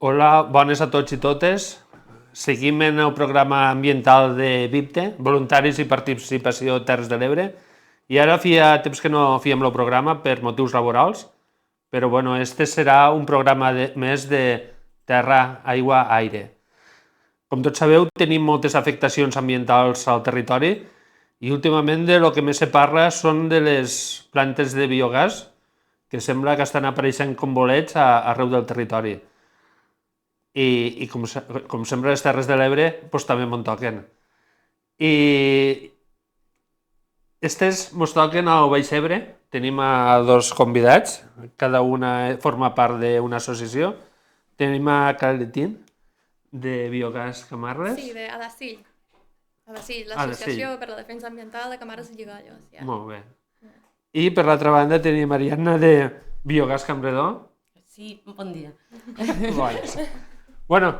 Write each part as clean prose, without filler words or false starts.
Hola, bones a tots i totes. Seguim en el programa ambiental de VIPTE, Voluntaris i Participació Terres de l'Ebre, i ara feia temps que no fèiem el programa per motius laborals, però bueno, este serà un programa més de terra, aigua, aire. Com tots sabeu, tenim moltes afectacions ambientals al territori i últimament de lo que més se parla són de les plantes de biogàs que sembla que estan apareixent com bolets arreu del territori. I com sempre les Terres de l'Ebre doncs, també me'n toquen. I estes mos toquen al Baix Ebre. Tenim a dos convidats, cada una forma part d'una associació. Tenim a Caletín, de Biogàs Camarles. Sí, d'Adasil. Adasil, l'Associació per la Defensa Ambiental de Camarles i Lligallos. Ja. Molt bé. I per l'altra banda tenim Marianna de Biogàs Campredó. Sí, bon dia. Bones. Bueno,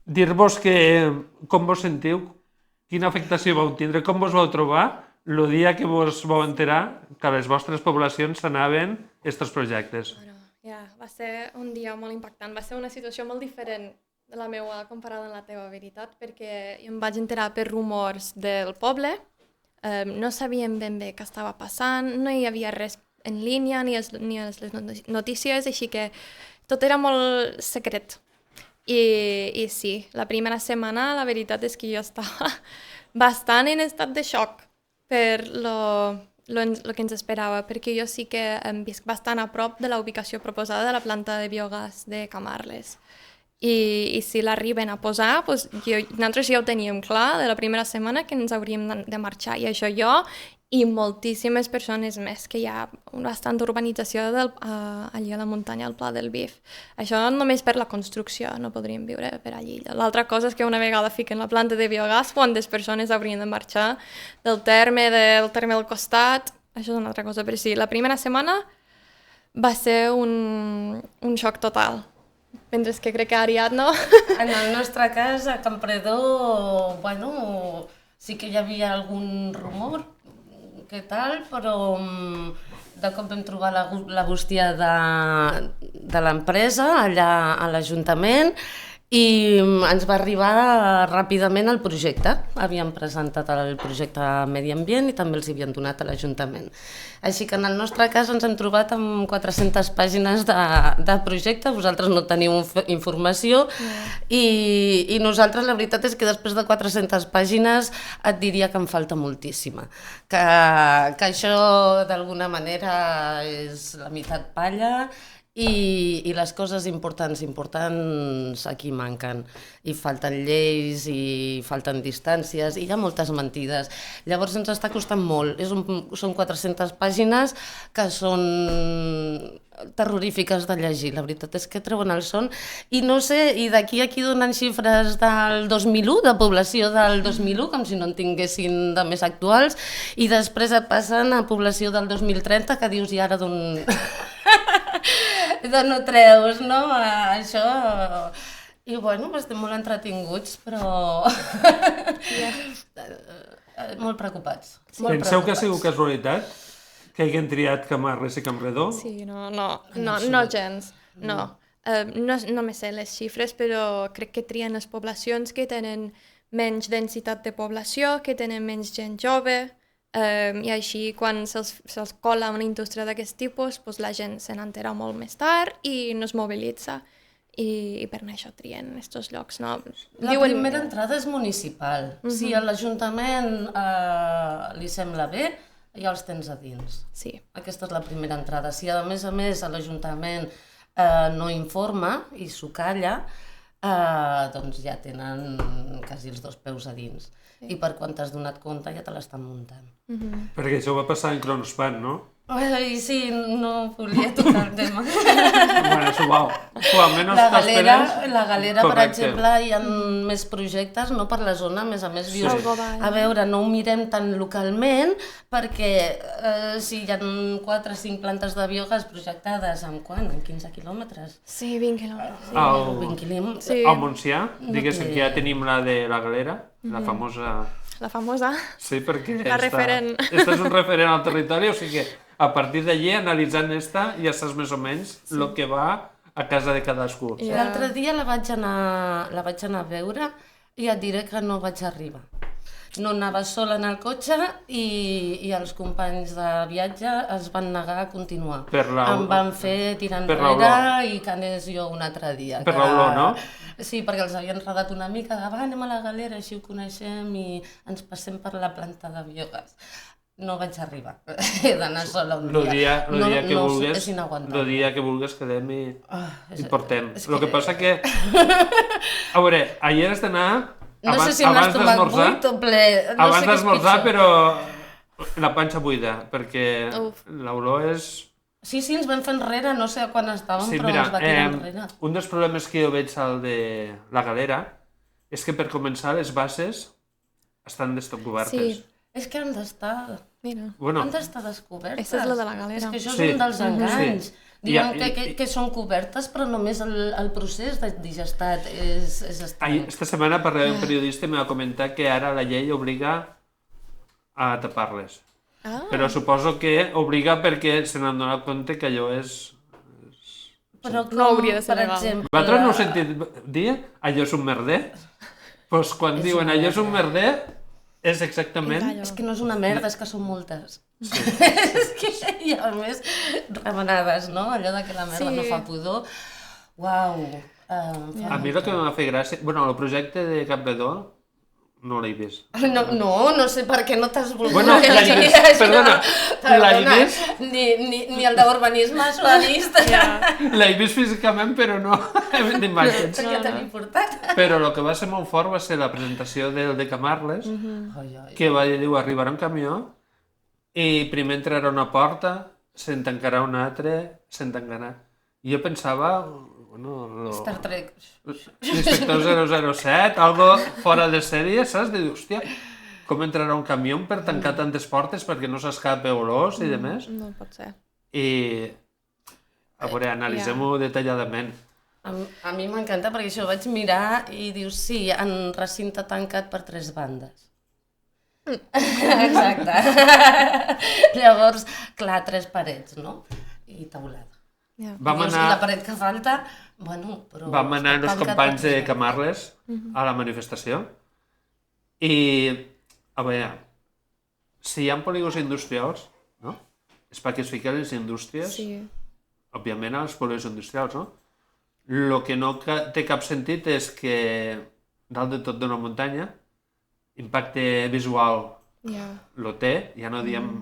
dir-vos que com vos sentiu, quina afectació vau tindre, com vos vau trobar el dia que vos vau enterar que a les vostres poblacions s'anaven aquests projectes. Ja, va ser un dia molt impactant, va ser una situació molt diferent de la meva comparada amb la teva veritat, perquè jo em vaig enterar per rumors del poble, no sabíem ben bé què estava passant, no hi havia res en línia ni les notícies, així que tot era molt secret. I sí, la primera setmana la veritat és que jo estava bastant en estat de xoc per lo que ens esperava, perquè jo sí que visc bastant a prop de la ubicació proposada de la planta de biogàs de Camarles. I si l'arriben a posar, doncs nosaltres ja ho teníem clar de la primera setmana que ens hauríem de marxar, i això jo i moltíssimes persones més, que hi ha bastanta urbanització allà a la muntanya, al Pla del Bif. Això només per la construcció, no podríem viure per allí. L'altra cosa és que una vegada fiquen la planta de biogàs, quantes persones haurien de marxar del terme del costat, això és una altra cosa, però sí, la primera setmana va ser un xoc total. Mentre que crec que a Ariadna... En el nostre cas, a Campredó, bueno, sí que hi havia algun rumor, què tal, però de cop vam trobar la bústia de l'empresa allà a l'Ajuntament i ens va arribar ràpidament el projecte. Havíem presentat el projecte Medi Ambient i també els havien donat a l'Ajuntament. Així que en el nostre cas ens hem trobat amb 400 pàgines de projecte, vosaltres no teniu informació i nosaltres la veritat és que després de 400 pàgines et diria que em falta moltíssima. Que això d'alguna manera és la meitat palla i les coses importants aquí manquen, i falten lleis i falten distàncies i hi ha moltes mentides. Llavors ens està costant molt, són 400 pàgines que són terrorífiques de llegir, la veritat és que treuen el son i no sé, i d'aquí aquí donen xifres del 2001, de població del 2001, com si no en tinguessin de més actuals, i després et passen a població del 2030 que dius i ara d'on no treus, no? Això... I bueno, estem molt entretinguts, però molt preocupats. Penseu que ha sigut casualitat que hagin triat Camarles i Campredó? Sí, no gens, no. No me sé les xifres, però crec que trien les poblacions que tenen menys densitat de població, que tenen menys gent jove, i així quan se'ls cola una indústria d'aquest tipus, doncs la gent se n'entera molt més tard i no es mobilitza. I per això trien aquests llocs, no? La primera entrada és municipal. Si a l'Ajuntament li sembla bé, ja els tens a dins. Sí. Aquesta és la primera entrada. Si a més l'Ajuntament no informa i s'ho calla, doncs ja tenen quasi els dos peus a dins. I per quan t'has donat compte ja te l'estan muntant. Perquè això va passar en Kronospan, no? Ai, sí, no volia tocar el tema. Bueno, suau. La Galera, per exemple, hi ha més projectes, no, per la zona, a més dius, a veure, no ho mirem tan localment, perquè si hi ha 4 o 5 plantes de biogàs projectades en quant? En 15 quilòmetres? Sí, 20 quilòmetres. Al Montsià, diguéssim que ja tenim la de la Galera, la famosa... La famosa. Sí, perquè Esta és un referent al territori, o sigui que a partir d'allí, analitzant esta, ja saps més o menys el que va a casa de cadascú. Ja. L'altre dia la vaig anar a veure i et diré que no vaig arribar. No anava sola en el cotxe i els companys de viatge es van negar a continuar. Em van fer tirar enrere i que anés jo un altre dia. Per l'olor, no? Sí, perquè els havien rodat una mica de va, anem a la galera, així ho coneixem i ens passem per la planta de biogàs. No vaig arribar, he d'anar sola un dia. El dia que vulguis, és inaguantable. el dia que vulguis quedem i portem. El que passa que... A veure, ahir has d'anar... No sé si amb l'estómac buit o ple... Abans d'esmorzar, però la panxa buida, perquè l'olor és... Sí, ens vam fer enrere, no sé quan estàvem, però ens va tirar enrere. Un dels problemes que jo veig al de la galera és que per començar les bases estan descobertes. Sí. És que han d'estar... Mira. Han d'estar descobertes. Aquesta és la de la galera. És que això és un dels enganys. Diuen que són cobertes, però només el procés de digestat és estrany. Esta setmana parlàvem amb un periodista i m'ha comentat que ara la llei obliga a tapar-les. Però suposo que obliga perquè se n'han donat compte que allò és... Però no hauria de ser legal. exemple... Vosaltres no heu sentit dir allò és un merder? Doncs quan diuen allò és un merder, és exactament... És que no és una merda, és que són multes. Sí. És que hi ha més remenades, no? Allò de que la merda no fa pudor. Uau! A mi el que m'ha fet gràcia... Bueno, el projecte de Campredó no l'he vist. No sé per què no t'has volgut llegir això. Perdona, l'he vist... Ni el d'urbanisme s'ho ha vist. L'he vist físicament, però no d'imatges. Per què t'han importat? Però el que va ser molt fort va ser la presentació del de Camarles, que va dir, arribarà un camió i primer entrarà una porta, se'n tancarà una altra, se'n tancarà. I jo pensava... Star Trek. L'inspector 007, algo fora de sèrie, saps? De dir, hòstia, com entrarà un camió per tancar tantes portes perquè no s'escape olors i demés? No pot ser. I, a veure, analitzem-ho detalladament. A mi m'encanta perquè això ho vaig mirar i dius, sí, en recinte tancat per 3 bandes. Exacte. Llavors, clar, 3 parets, no? I teulada. I la paret que falta, bueno, però... Vam anar els companys de Camarles a la manifestació i, a veure, si hi ha polígons industrials, no? És perquè es fiquen les indústries, òbviament als polígons industrials, no? El que no té cap sentit és que dalt de tot d'una muntanya, impacte visual lo té, ja no diem...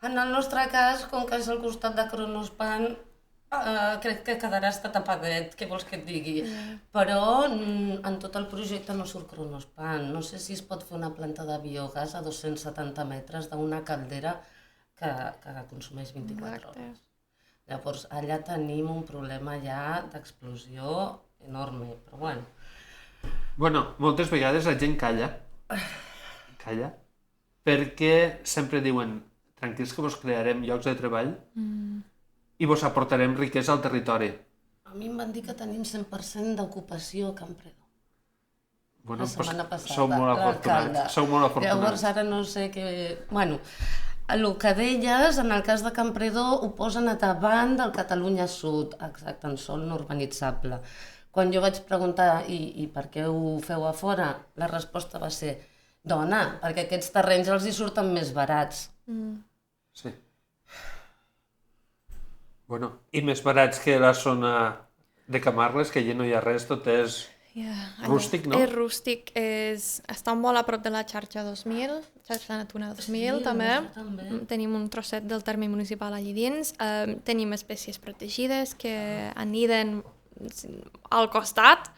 En el nostre cas, com que és al costat de Kronospan, crec que quedarà tapadet, què vols que et digui? Però en tot el projecte no surt Kronospan. No sé si es pot fer una planta de biogàs a 270 metres d'una caldera que consumeix 24 hores. Llavors, allà tenim un problema ja d'explosió enorme, però bueno. Bueno, moltes vegades la gent calla, perquè sempre diuen tranquils que vos crearem llocs de treball i vos aportarem riquesa al territori. A mi em van dir que tenim 100% d'ocupació a Campredó. Bueno, la setmana passada, sou molt afortunats. Sou molt afortunats. Llavors ara no sé què... Bueno, el que deies, en el cas de Campredó, ho posen a davant del Catalunya Sud, exacte, en sòl no urbanitzable. Quan jo vaig preguntar i per què ho feu a fora, la resposta va ser dona, perquè aquests terrenys els hi surten més barats. Sí. Bueno, i més barats que la zona de Camarles, que allà no hi ha res, tot és rústic, no? És rústic, està molt a prop de la xarxa 2000, xarxa Natura 2000 també. Tenim un trosset del terme municipal allà dins, tenim espècies protegides que aniden al costat,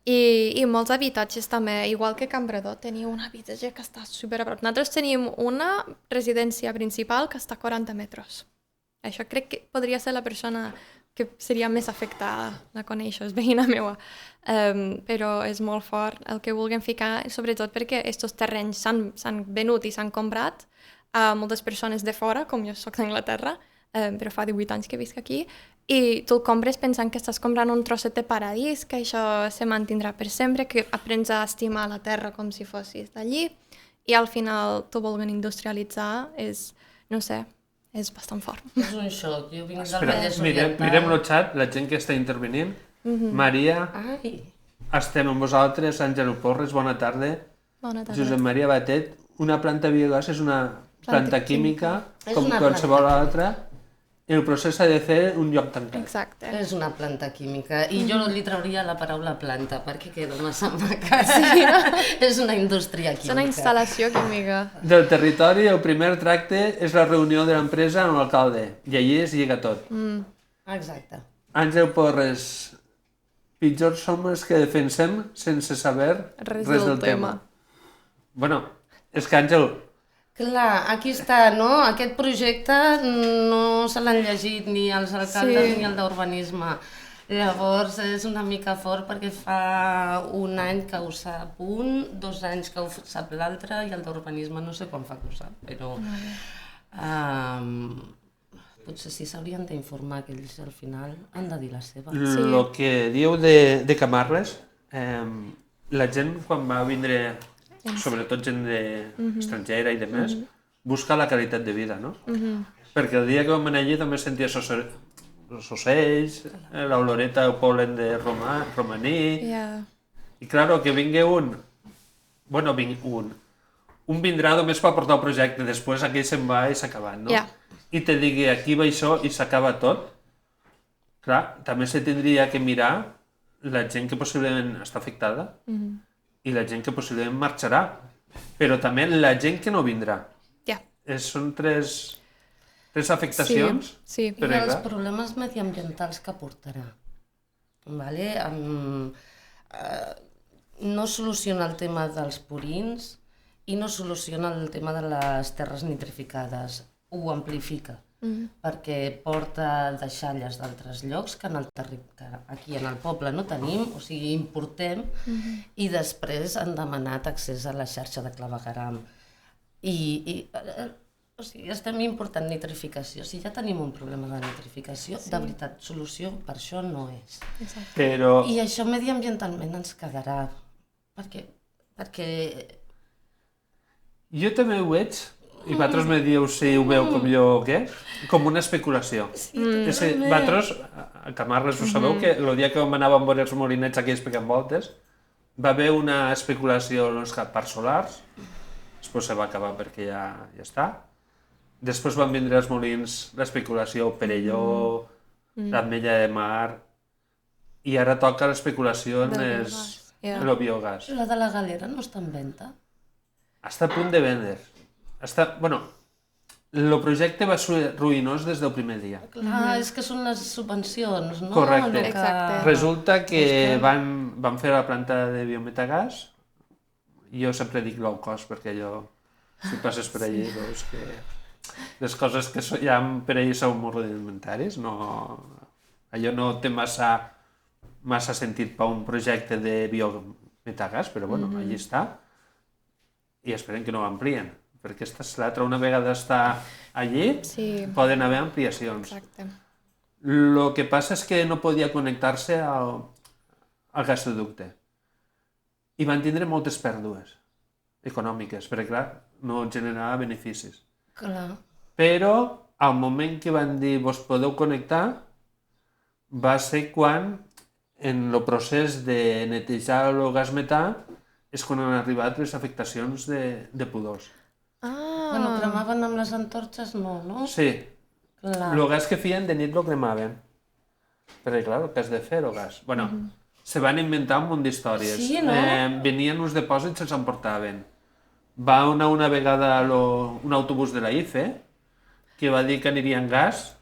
i molts habitatges també, igual que Campredó, teniu un habitatge que està super a prop. Nosaltres tenim una residència principal que està a 40 metres. Això crec que podria ser la persona que seria més afectada, la coneixo, és veïna meva. Però és molt fort el que vulguem ficar, sobretot perquè aquests terrenys s'han venut i s'han comprat a moltes persones de fora, com jo soc d'Anglaterra, però fa 18 anys que visc aquí, i tu el compres pensant que estàs comprant un trosset de paradís, que això se mantindrà per sempre, que aprens a estimar la terra com si fossis d'allí, i al final t'ho vulguin industrialitzar, no sé, és bastant fort. És un xoc. Jo vinc del Espera, Vallès mirem Oriental. el xat, la gent que està intervenint. Maria, Ai, estem amb vosaltres, Àngel Porres, bona tarda. Bona tarda. Josep Maria Batet, una planta biogàs és una planta química, És com una qualsevol planta altra. El procés s'ha de fer un lloc tancat. Exacte. és una planta química. I jo li trauria la paraula planta, perquè queda massa maca. Sí, és una indústria És química. una instal·lació química. Del territori, el primer tracte és la reunió de l'empresa amb l'alcalde, i allí es lliga tot. Exacte. Àngel Porres, pitjors som els que defensem sense saber Res del tema. Bueno, és que Àngel, Clar, aquí està, no? Aquest projecte no se l'han llegit ni els alcaldes ni el d'urbanisme. Llavors és una mica fort perquè fa un any que ho sap un, 2 anys que ho sap l'altre i el d'urbanisme no sé quan fa que ho sap, però potser sí s'haurien d'informar que ells al final han de dir la seva. el que diu de Camarles, la gent quan va vindre, sobretot gent estrangera i demés, busca la qualitat de vida, no? Perquè el dia que vam anar allí també sentia els ocells, l'oloreta, el pol·len de romaní, Ja. i claro, que vingui un vindrà només per portar el projecte, després aquell se'n va i s'ha acabat, no? Ja. I te digui aquí va això i s'acaba tot, clar, també se tindria que mirar la gent que possiblement està afectada i la gent que possiblement marxarà, però també la gent que no vindrà. Ja. Són tres afectacions. Sí. I Però, els clar, problemes mediambientals que portarà. Vale? No soluciona el tema dels purins i no soluciona el tema de les terres nitrificades. Ho amplifica, perquè porta deixalles d'altres llocs que aquí en el poble no tenim, o sigui, importem, i després han demanat accés a la xarxa de clavegueram. O sigui, estem important nitrificació. Si ja tenim un problema de nitrificació, de veritat, solució per això no és. però I això mediambientalment ens quedarà, perquè jo també ho veig, i vosaltres me dieu si ho veu com jo o què, com una especulació. És que vosaltres, a Camarles, ho sabeu que el dia que anàvem a veure els molinets aquells pegant voltes, va haver una especulació en els parcs solars, després se va acabar perquè ja està. Després van vindre els molins, l'especulació, el Perelló, l'Ametlla de Mar, i ara toca l'especulació en el biogàs. la de la galera no està en venda. Està a punt de vendre. El projecte va ser ruïnós des del primer dia. Clar, és que són les subvencions, no? Correcte. El que- Exacte. Resulta que van fer la planta de biometagàs. Jo sempre dic low cost, perquè allò, si passes per allí, veus que les coses que hi ha per allí són molt rudimentaris. Allò no té massa sentit per un projecte de biometagàs, però bueno, allí està. I esperem que no ho amplien, perquè aquesta és l'altra. Una vegada està allí, poden haver ampliacions. Exacte. El que passa és que no podia connectar-se al gasoducte. I van tindre moltes pèrdues econòmiques, perquè clar, no generava beneficis. Clar. Però al moment que van dir vos podeu connectar, va ser quan en el procés de netejar el gas metà és quan han arribat les afectacions de pudors. Bueno, cremaven amb les antorxes, no? Sí, Clar. el gas que feien de nit lo cremaven. Perquè clar, el que has de fer, el gas. Bueno, se van inventar un munt d'històries. Sí, no? Venien uns depòsits i els emportaven. Va anar una vegada un autobús de la IFE que va dir que aniria en gas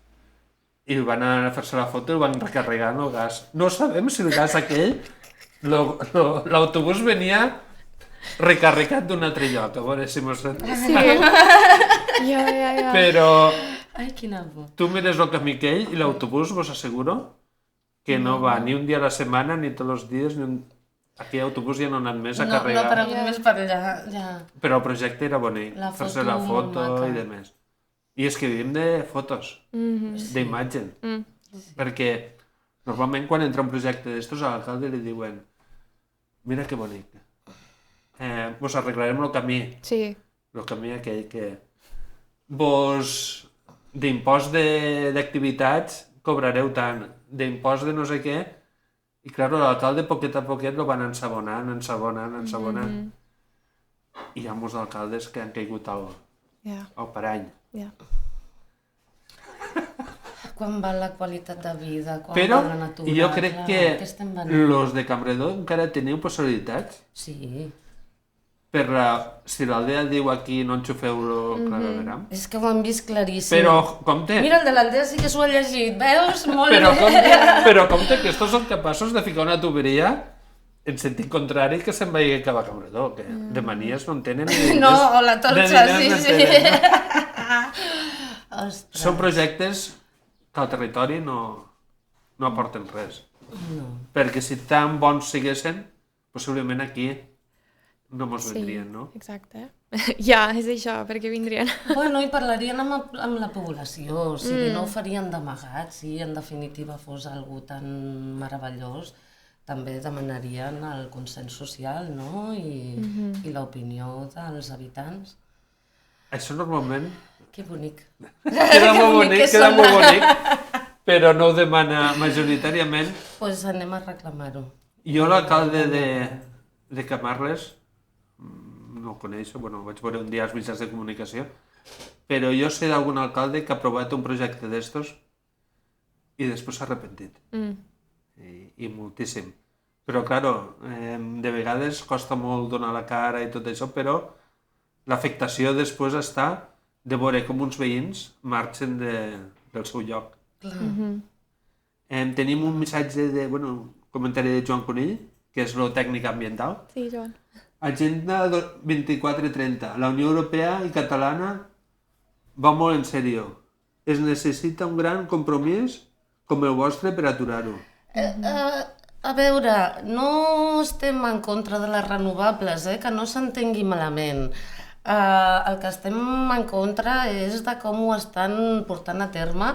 i van anar a fer-se la foto i el van recarregar en el gas. No sabem si el gas aquell, l'autobús venia recarregat d'un altre lloc, a veure si mos sentim. Sí. Ja. Però Ai, quina por. tu mires el camí aquell i l'autobús, vos asseguro que no va ni un dia a la setmana ni tots els dies. Aquell autobús ja no ha anat més a No carregar. ha aparegut més per allà, ja. Però el projecte era bonic, La fer-se foto la molt foto maca. i demés. I és que vivim de fotos, d'imatge. Perquè normalment quan entra un projecte d'estos a l'alcalde li diuen mira que bonic, vos arreglarem el camí, Sí. el camí aquell que vos d'impost d'activitats cobrareu tant, d'impost de no sé què, i clar, l'alcalde poquet a poquet lo van ensabonant. I hi ha molts alcaldes que han caigut al parany. Quan va la qualitat de vida, quan Però va la natura... jo crec clar, que què estem venent? los de Campredó encara teniu possibilitats. Sí. Si l'aldea diu aquí no enxufeu el clavegram. És que ho han vist claríssim. Però compte, Mira, el de l'aldea sí que s'ho ha llegit, veus? Molt bé. però compte que estos són capaços de ficar una tuberia en sentit contrari que se'n vagi cap a Campredó, que de manies no en tenen ni No, diners- o la de torxa, diners sí, en sí. tenen. Ostres. Són projectes que al territori no aporten res. No. Perquè si tan bons siguessin, possiblement aquí no mos vendrien, no? Exacte. Ja, és això, perquè vindrien. Bueno, i parlarien amb la població, o sigui, no ho farien d'amagat, si en definitiva fos algo tan meravellós, també demanarien el consens social, no? I l'opinió dels habitants. Això normalment Que bonic. queda molt bonic bonic, que queda sona. molt bonic, però no ho demana majoritàriament. Doncs pues anem a reclamar-ho. Jo l'alcalde de Camarles, no el coneixo, bueno, vaig veure un dia als mitjans de comunicació, però jo sé d'algun alcalde que ha aprovat un projecte d'estos i després s'ha arrepentit. I moltíssim. Però, claro, de vegades costa molt donar la cara i tot això, però l'afectació després està de veure com uns veïns marxen del seu lloc. Tenim un missatge un comentari de Joan Conill, que és el tècnic ambiental. Sí, Joan. Agenda 24-30. La Unió Europea i catalana va molt en sèrio. Es necessita un gran compromís com el vostre per aturar-ho. A veure, no estem en contra de les renovables, que no s'entengui malament. El que estem en contra és de com ho estan portant a terme,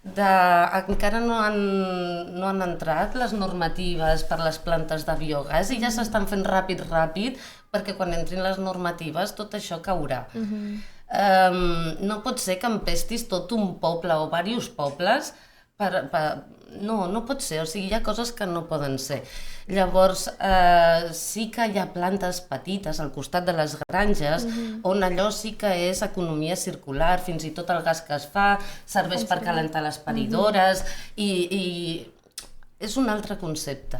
encara no han entrat les normatives per les plantes de biogàs i ja s'estan fent ràpid, perquè quan entrin les normatives tot això caurà. No pot ser que empestis tot un poble o diversos pobles no pot ser, o sigui, hi ha coses que no poden ser. Llavors, sí que hi ha plantes petites al costat de les granges, on allò sí que és economia circular, fins i tot el gas que es fa, serveix per calentar les paridores, i és un altre concepte.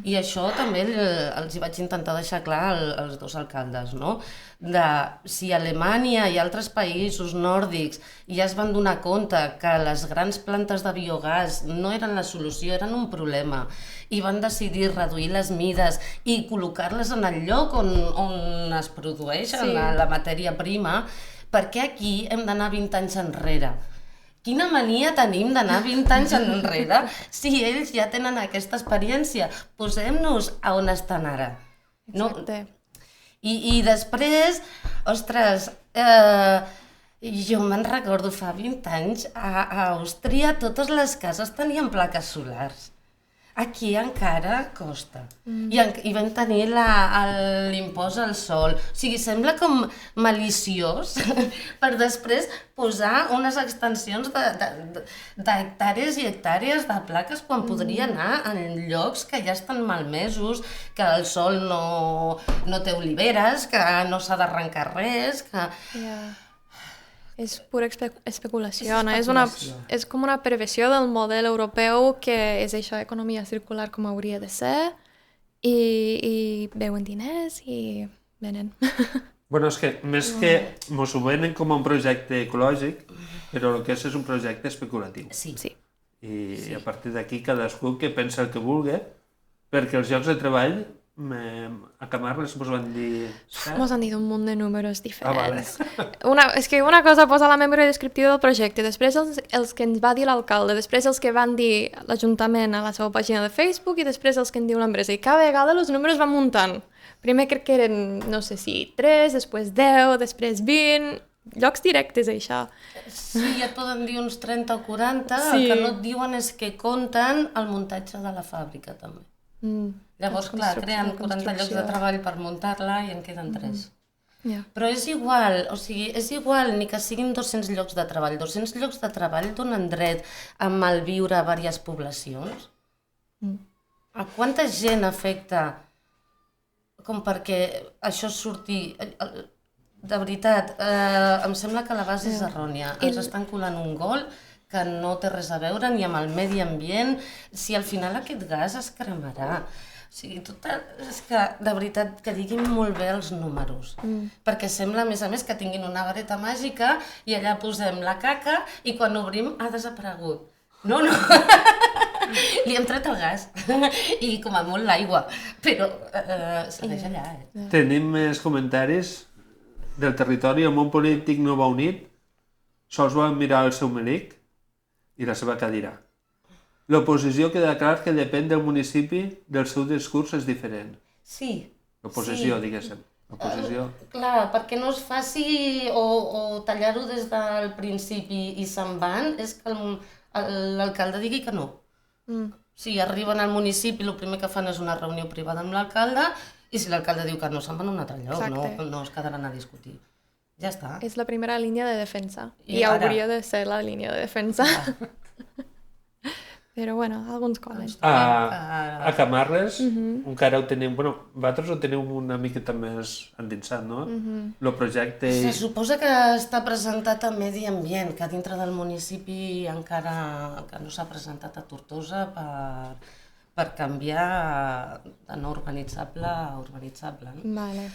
I això també els hi vaig intentar deixar clar als dos alcaldes, no? Si Alemanya i altres països nòrdics ja es van donar compte que les grans plantes de biogàs no eren la solució, eren un problema, i van decidir reduir les mides i col·locar-les en el lloc on es produeix la matèria prima, per què aquí hem d'anar 20 anys enrere? Quina mania tenim d'anar 20 anys enrere si ells ja tenen aquesta experiència? Posem-nos a on estan ara. Exacte. I després, ostres, jo me'n recordo fa 20 anys, a Àustria totes les cases tenien plaques solars. Aquí encara costa. I vam tenir l'impost al sol. O sigui, sembla com maliciós per després posar unes extensions d'hectàrees i hectàrees de plaques quan podria anar en llocs que ja estan malmesos, que el sol no té oliveres, que no s'ha d'arrencar res, que... És pura especulació, no? És com una perversió del model europeu que és això, economia circular com hauria de ser, i veuen diners i venen. Bueno, és que més que mos ho venen com un projecte ecològic, però el que és un projecte especulatiu. Sí. I a partir d'aquí cadascú que pensa el que vulgui, perquè els llocs de treball a Camarles mos van dir... Mos han dit un munt de números diferents. Vale. És que una cosa posa la memòria descriptiva del projecte, després els que ens va dir l'alcalde, després els que van dir l'Ajuntament a la seva pàgina de Facebook i després els que en diu l'empresa. I cada vegada els números van muntant. Primer crec que eren, no sé si 3, després 10, després 20... Llocs directes, això. Sí, et poden dir uns 30 o 40, el que no et diuen és que compten el muntatge de la fàbrica, també. Llavors, clar, creen 40 llocs de treball per muntar-la i en queden 3. Ja. Però és igual, o sigui, és igual ni que siguin 200 llocs de treball. 200 llocs de treball donen dret a malviure a diverses poblacions. A quanta gent afecta com perquè això surti... De veritat, em sembla que la base és errònia. Ens estan colant un gol que no té res a veure ni amb el medi ambient, si al final aquest gas es cremarà. O sigui, és que, de veritat, que diguin molt bé els números. Perquè sembla, a més, que tinguin una vareta màgica i allà posem la caca i quan obrim ha desaparegut. No. Li hem tret el gas i com a molt l'aigua, però segueix allà. Tenim més comentaris del territori. El món polític no va unit, sols va mirar el seu melic i la seva cadira. L'oposició queda clar que depèn del municipi, del seu discurs és diferent. Sí. L'oposició, diguéssim. L'oposició. Clar, perquè no es faci o tallar-ho des del principi i se'n van, és que l'alcalde digui que no. Si arriben al municipi, el primer que fan és una reunió privada amb l'alcalde i si l'alcalde diu que no, se'n van a un altre lloc, no es quedaran a discutir. Ja està. És la primera línia de defensa. I hauria de ser la línia de defensa. Però bueno, alguns colen. A Camarles encara ho tenim... Bueno, vosaltres ho teniu una miqueta més endinsat, no? El projecte... Se suposa que està presentat a Medi Ambient, que dintre del municipi encara que no s'ha presentat a Tortosa per canviar de no urbanitzable a urbanitzable. Vale.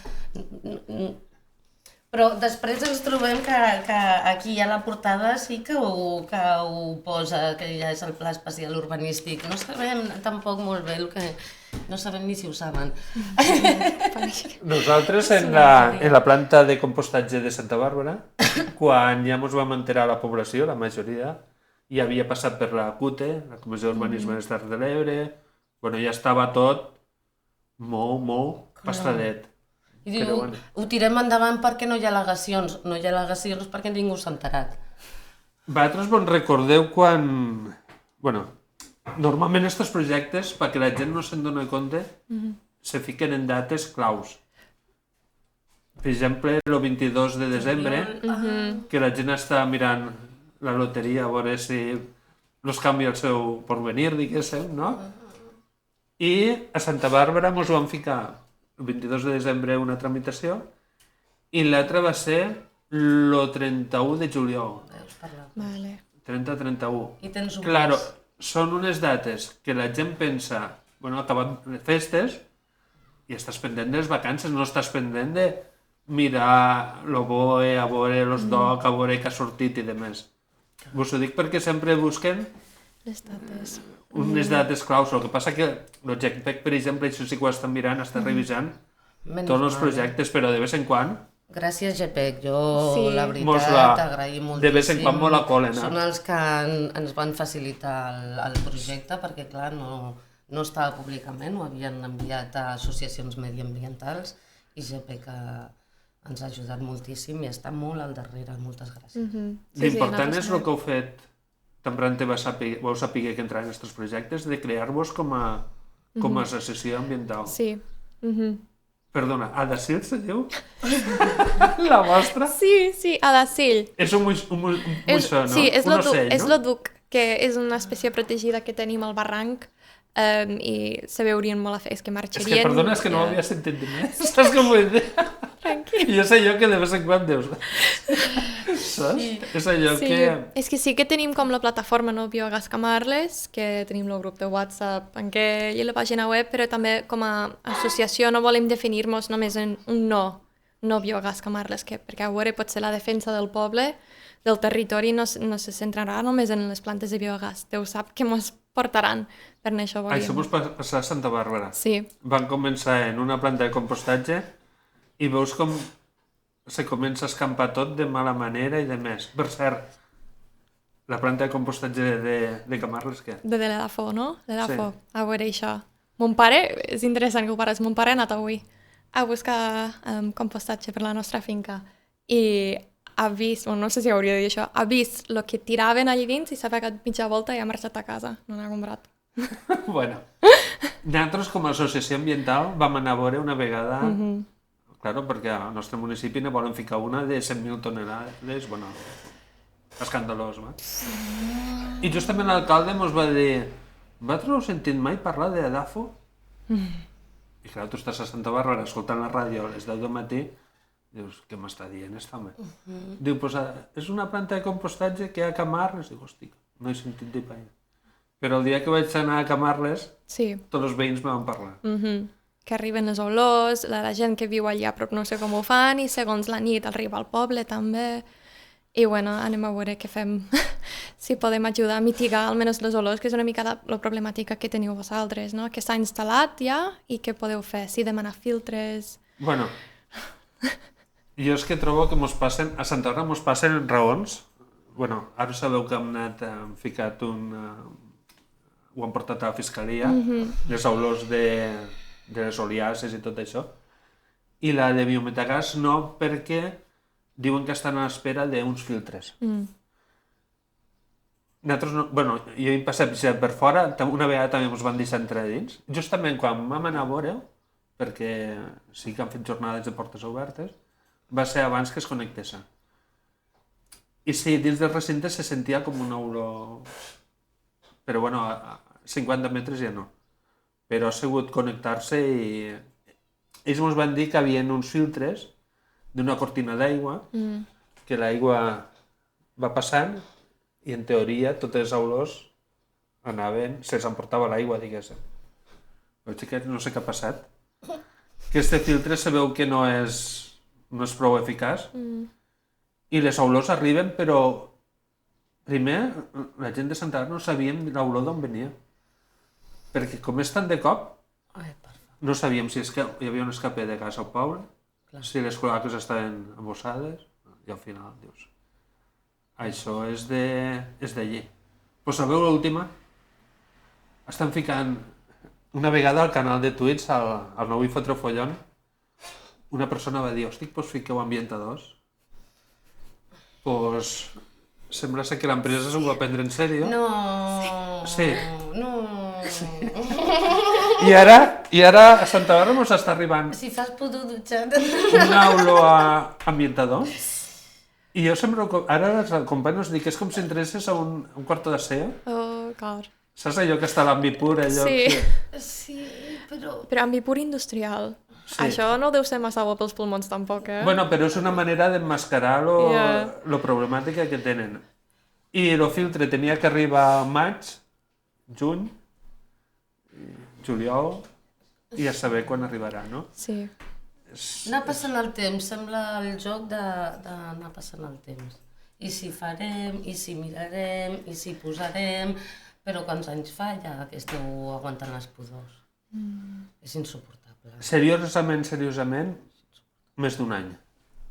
Però després ens trobem que aquí a la portada sí que ho posa, que ja és el pla especial urbanístic. No sabem tampoc molt bé el que... No sabem ni si ho saben. Nosaltres en la planta de compostatge de Santa Bàrbara, quan ja ens vam enterar la població, la majoria, ja havia passat per la CUTE, la Comissió d'Urbanisme de Terres de l'Ebre, bueno, ja estava tot molt pastadet. I diu, ho tirem endavant perquè no hi ha al·legacions. No hi ha al·legacions perquè ningú s'ha enterat. Vosaltres vos recordeu quan... Bueno, normalment aquests projectes, perquè la gent no se'n dona compte, se fiquen en dates claus. Per exemple, el 22 de desembre, que la gent està mirant la loteria a veure si els canvia el seu porvenir, diguéssim, no? I a Santa Bàrbara ens van ficar el 22 de desembre una tramitació i l'altra va ser el 31 de juliol. Vale. 30-31. I tens un Claro, són unes dates que la gent pensa, bueno, acabat les festes i estàs pendent de les vacances, no estàs pendent de mirar el BOE, a veure els DOC, a veure què ha sortit i demés. Vos ho dic perquè sempre busquen Les dates. unes dates claus. El que passa que l'OJECPEC, per exemple, això sí que ho estan mirant, està revisant tots els projectes, però de vez en quan... Gràcies, GPEC. Jo, la Mos veritat, agraïm moltíssim. de vez en quan molt la colen. Són els que ens van facilitar el projecte, perquè, clar, no estava públicament, ho havien enviat a associacions mediambientals i GPEC ens ha ajudat moltíssim i està molt al darrere. Moltes gràcies. L'important és el que heu fet, Temprant vau saber que entrar en aquests projectes, de crear-vos com a associació ambiental. Sí. Perdona, Adacil se diu? La vostra? Sí, Adacil. És un moixó, no? Sí, és un ocell, és no? l'oduc, que és una espècie protegida que tenim al barranc i se veurien molt a fer, és que marxarien... És que, perdona, és que no ho havia sentit més. Saps com vull dir? Tranquil. Jo sé jo que de vez en quan dius... Saps? És allò que... És que sí que tenim com la plataforma No Biogàs Camarles, que tenim el grup de WhatsApp en què hi ha la pàgina web, però també com a associació no volem definir-nos només en un no biogàs Camarles, perquè a veure potser la defensa del poble, del territori, no se centrarà només en les plantes de biogàs. Déu sap que ens portaran, per això volíem. Això vos passar a Santa Bàrbara. Sí. Van començar en una planta de compostatge i veus com se comença a escampar tot de mala manera i de més. Per cert, la planta de compostatge de Camarles, què? De l'Edafo, no? L'Edafo, Sí. a veure això. Mon pare, és interessant que ho pares, mon pare ha anat avui a buscar compostatge per la nostra finca i ha vist, no sé si hauria de dir això, ha vist el que tiraven allà dins i s'ha pegat mitja volta i ha marxat a casa, no n'ha comprat. Bueno, nosaltres com a associació ambiental vam anar a veure una vegada claro, perquè al nostre municipi ne volen ficar una de 100.000 tonelades, bueno, escandalós, va? I justament l'alcalde ens va dir, vosaltres no heu sentit mai parlar de DAFO? I clar, tu estàs a Santa Bàrbara escoltant la ràdio a les 10 del matí, dius, què m'està dient esta home? Diu, pues, és una planta de compostatge que hi ha a Camarles. Dic, hosti, no he sentit dir mai. Però el dia que vaig anar a Camarles, Sí. tots els veïns me van parlar. Que arriben les olors, la gent que viu allà però no sé com ho fan, i segons la nit arriba al poble també. I bueno, anem a veure què fem, si podem ajudar a mitigar almenys les olors, que és una mica la problemàtica que teniu vosaltres, no? Que s'ha instal·lat ja i què podeu fer, si demanar filtres... Bueno, jo és que trobo que a Santa Bàrbara mos passen raons. Bueno, ara sabeu que hem anat, hem ficat ho han portat a la fiscalia, les olors de les oliases i tot això. I la de biometagàs no, perquè diuen que estan a l'espera d'uns filtres. Nosaltres no, bueno, jo he passat per fora, una vegada també ens van deixar entrar dins. Justament quan vam anar a veure, perquè sí que han fet jornades de portes obertes, va ser abans que es connectessin. I sí, dins del recinte se sentia com una olor... Però bueno, a 50 metres ja no. Però ha sigut connectar-se i... Ells ens van dir que hi havia uns filtres d'una cortina d'aigua, que l'aigua va passant i en teoria totes les olors anaven, se'ls emportava l'aigua, diguéssim. Veig que no sé què ha passat. Aquest filtre se veu que no és prou eficaç i les olors arriben, però primer la gent de Santa Bàrbara no sabíem l'olor d'on venia. Perquè com és tant de cop, no sabíem si hi havia un escape de gas al poble, si les cloaques estaven embossades, i al final dius, això és d'allí. Pues sabeu l'última? Estan ficant una vegada al canal de Twitch, al nou i fotre follon, una persona va dir, hosti, pues fiqueu ambientadors. Pues sembla ser que l'empresa s'ho va prendre en sèrio. No. Sí. No. I ara a Santa Bàrbara ens està arribant Si fas pudor dutxat. una olor a ambientador. I jo sempre, ara els companys ens dic que és com si entressis a un quarto d'aseo. Oh, clar. Saps allò que està a l'ambipur, allò Sí. que... Sí, però... Però ambipur industrial. Sí. Això no deu ser massa bo pels pulmons tampoc, eh? Bueno, però és una manera d'emmascarar lo problemàtica que tenen. I el filtre tenia que arribar a maig, juny, juliol, i a saber quan arribarà, no? Sí. Anar passant el temps, sembla el joc d'anar passant el temps. I si farem, i si mirarem, i si posarem... Però quants anys fa ja que esteu aguantant les pudors? És insuportable. Seriosament, més d'un any.